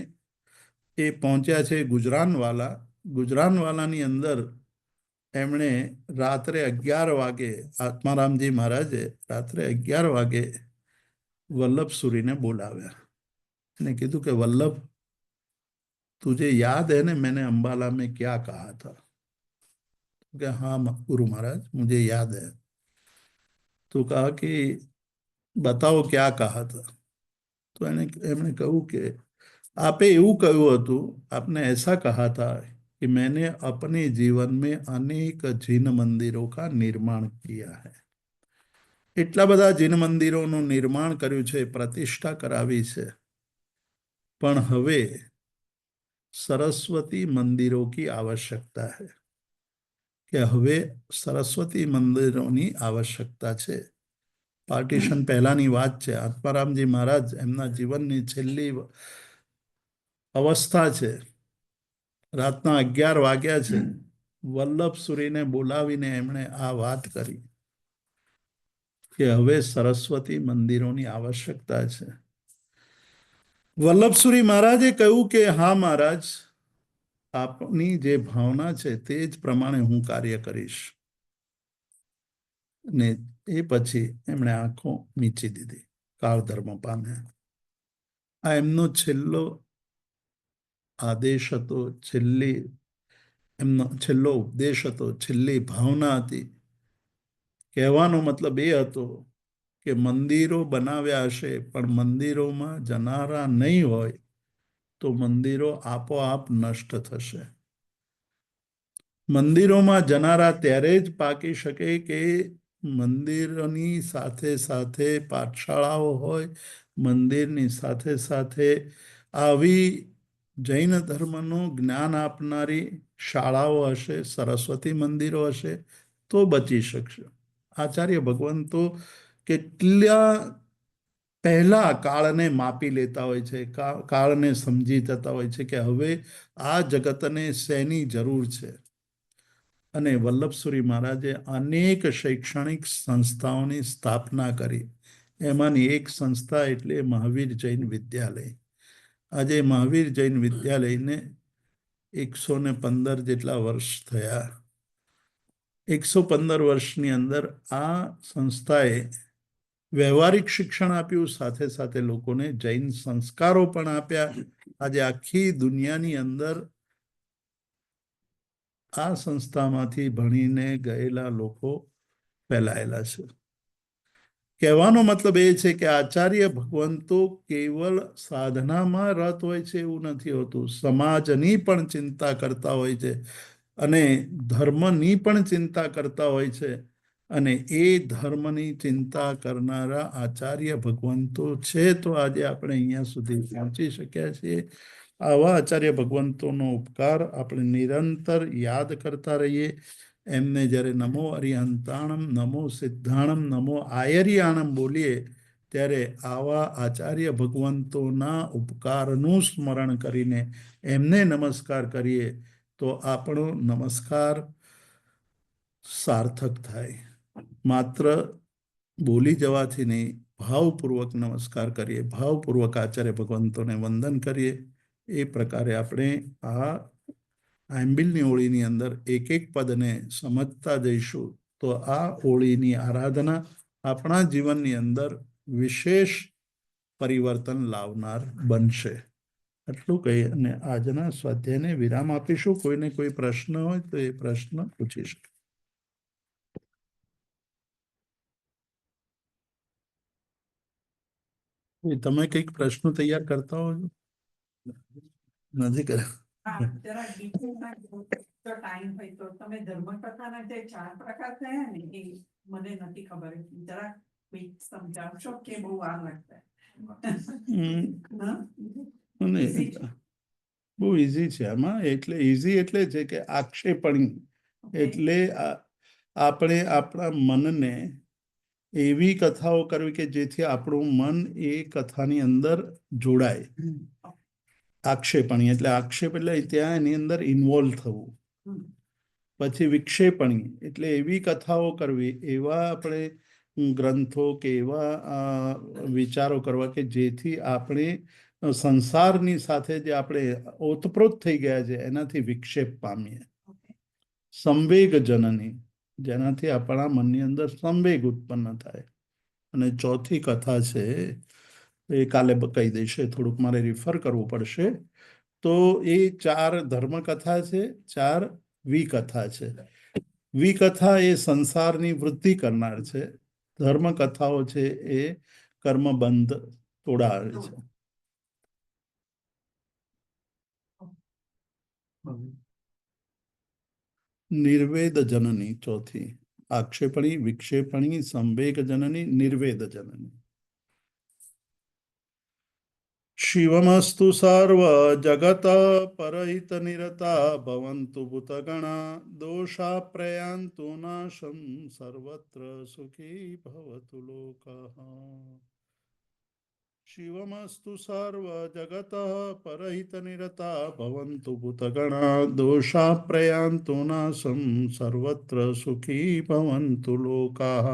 એ પહોંચ્યા છે ગુજરાનવાલા. ગુજરાનવાલાની અંદર એમણે રાત્રે 11 વાગે, આત્મારામજી મહારાજે રાત્રે 11 વાગે વલ્લભસુરીને બોલાવ્યા અને કીધું કે वल्लभ, तुझे याद है ना मैंने अंबाला में क्या कहा था? कि हाँ गुरु महाराज, मुझे याद है. तो कहा कि बताओ क्या कहा था? तो एमने कहूँ कि आपे એવું કહ્યું હતું, आपने ऐसा कहा था कि मैंने अपने जीवन में अनेक जिन मंदिरों का निर्माण किया है. એટલા બધા જીન મંદિરોનું નિર્માણ કર્યું છે, પ્રતિષ્ઠા કરાવી છે, પણ હવે सरस्वती मंदिरों की आवश्यकता है. કે હવે સરસ્વતી મંદિરોની આવશ્યકતા છે. પાર્ટીશન પહેલાની વાત છે. આત્મારામજી મહારાજ એમના જીવનની છેલ્લી અવસ્થા છે. રાતના 11 વાગ્યા છે. વલ્લભસુરીને બોલાવીને એમણે આ વાત કરી કે હવે સરસ્વતી મંદિરોની આવશ્યકતા છે. વલ્લભસુરી મહારાજે કહ્યું કે હા મહારાજ, આપની જે ભાવના છે તે જ પ્રમાણે હું કાર્ય કરીશ. ને એ પછી એમણે આંખો મીચી દીધી, કાળ ધર્મ પામ્યા. આ એમનો છેલ્લો આદેશ હતો, એમનો છેલ્લો ઉપદેશ હતો, છેલ્લી ભાવના હતી. કહેવાનો મતલબ એ હતો કે મંદિરો બનાવ્યા હશે, પણ મંદિરોમાં જનારા નહીં હોય તો મંદિરો આપોઆપ નષ્ટ થશે. મંદિરોમાં જનારા ત્યારે જ પાકી શકે કે મંદિરોની સાથે સાથે પાઠશાળાઓ હોય, મંદિરની સાથે સાથે આવી જૈન ધર્મનું જ્ઞાન આપનારી શાળાઓ હશે, સરસ્વતી મંદિરો હશે, તો બચી શકશે. આચાર્ય ભગવંતો કેટલા પહેલા કાળને માપી લેતા હોય છે, કાળને સમજી જતા હોય છે કે હવે આ જગતને શેની જરૂર છે. અને વલ્લભસુરી મહારાજે અનેક શૈક્ષણિક સંસ્થાઓની સ્થાપના કરી. એમાંની એક સંસ્થા એટલે મહાવીર જૈન વિદ્યાલય. આજે મહાવીર જૈન વિદ્યાલયને 115 જેટલા વર્ષ થયા. 115 વર્ષની અંદર આ સંસ્થાએ વ્યવહારિક શિક્ષણ આપ્યું, સાથે સાથે લોકોને જૈન સંસ્કારો પણ આપ્યા. આજે આખી દુનિયાની અંદર આ સંસ્થામાંથી ભણીને ગયેલા લોકો ફેલાયેલા છે. કહેવાનો મતલબ એ છે કે આચાર્ય ભગવંતો કેવલ સાધનામાં રત હોય છે એવું નથી હોતું. સમાજની પણ ચિંતા કરતા હોય છે અને ધર્મની પણ ચિંતા કરતા હોય છે. અને એ ધર્મની ચિંતા કરનારા આચાર્ય ભગવંતો છે તો આજે આપણે અહીંયા સુધી પહોંચી શક્યા છીએ. આવા આચાર્ય ભગવંતોનો ઉપકાર આપણે નિરંતર યાદ કરતા રહીએ. એમને જ્યારે નમો અરિહંતાણમ, નમો સિદ્ધાણમ, નમો આયરિયાણમ બોલીએ ત્યારે આવા આચાર્ય ભગવંતોના ઉપકારનું સ્મરણ કરીને એમને નમસ્કાર કરીએ તો આપણો નમસ્કાર સાર્થક થાય. માત્ર બોલી જવાથી નહીં, ભાવપૂર્વક નમસ્કાર કરીએ, ભાવપૂર્વક આચાર્ય ભગવંતોને વંદન કરીએ. એ પ્રકારે આપણે આ આંબિલની ઓળીની અંદર એક એક પદને સમજતા જઈશું તો આ ઓળીની આરાધના આપણા જીવનની અંદર વિશેષ પરિવર્તન લાવનાર બનશે. આટલું કહી અને આજના સ્વાધ્યાયને વિરામ આપીશું. કોઈને કોઈ પ્રશ્ન હોય તો એ પ્રશ્ન પૂછી શકે. તમે કંઈક પ્રશ્નો તૈયાર કરતા હો છો? નથી કર્યા? હા, જરા ડિટેલમાં જો ટાઈમ હોય તો તમે ધર્મકથાના જે 4 પ્રકાર થયા ને એ મને નથી ખબર. જરા કંઈક સમજાવશો કે બહુ વાર લાગતા? અને બહુ ઇઝી છે આમાં. એટલે ઇઝી એટલે છે કે આક્ષેપણી એટલે આપણે આપણા મનને એવી કથાઓ કરવી કે જેથી આપણું મન એ કથાની અંદર જોડાય. આક્ષેપણી એટલે આક્ષેપ એટલે ત્યાં એની અંદર ઇન્વોલ્વ થવું. પછી વિક્ષેપણી એટલે એવી કથાઓ કરવી, એવા આપણે ગ્રંથો કે એવા વિચારો કરવા કે જેથી આપણે સંસારની સાથે જે આપણે ઓતપ્રોત થઈ ગયા છે એનાથી વિક્ષેપ પામીએ. સંવેગ જનની જેનાથી આપણા મનની અંદર સંવેગ ઉત્પન્ન થાય. અને ચોથી કથા છે એ કાલે કહી દઈશ, થોડુંક મારે રિફર કરવું પડશે. તો એ 4 ધર્મકથા છે, 4 વિકથા છે. વિકથા એ સંસારની વૃદ્ધિ કરનાર છે. ધર્મકથાઓ છે એ કર્મબંધ તોડાવે છે. નિર્વેદ જનની ચોથી. આક્ષેપણી, વિક્ષેપણી, સંવેગ જનની, નિર્વેદ જનની. શિવમસ્તુ સર્વ જગત પરહિત નિરતા ભવન્તુ ભૂતગણા દોષા પ્રયાન્તુ નાશમ સર્વત્ર સુખી ભવતુ લોકઃ. શિવમસ્તુ સર્વ જગત પરહિત નિરતા ભવન્તુ ભૂતગણા દોષા પ્રયાન્તુ નાશમ સર્વત્ર સુખી ભવન્તુ લોકાઃ.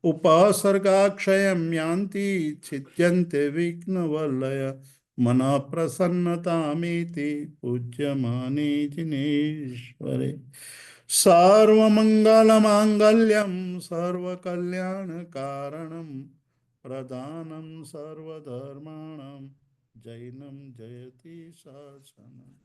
ઉપસર્ગાક્ષયં યાન્તિ છિદ્યન્તે વિઘ્નવલય મનઃ પ્રસન્નતામિતિ પૂજ્યમાને જિનેશ્વરે. સર્વમંગલમાંગલ્યં સર્વકલ્યાણકારણં પ્રધાનમ સર્વધર્માણામ જૈનમ જયતિ શાસનમ.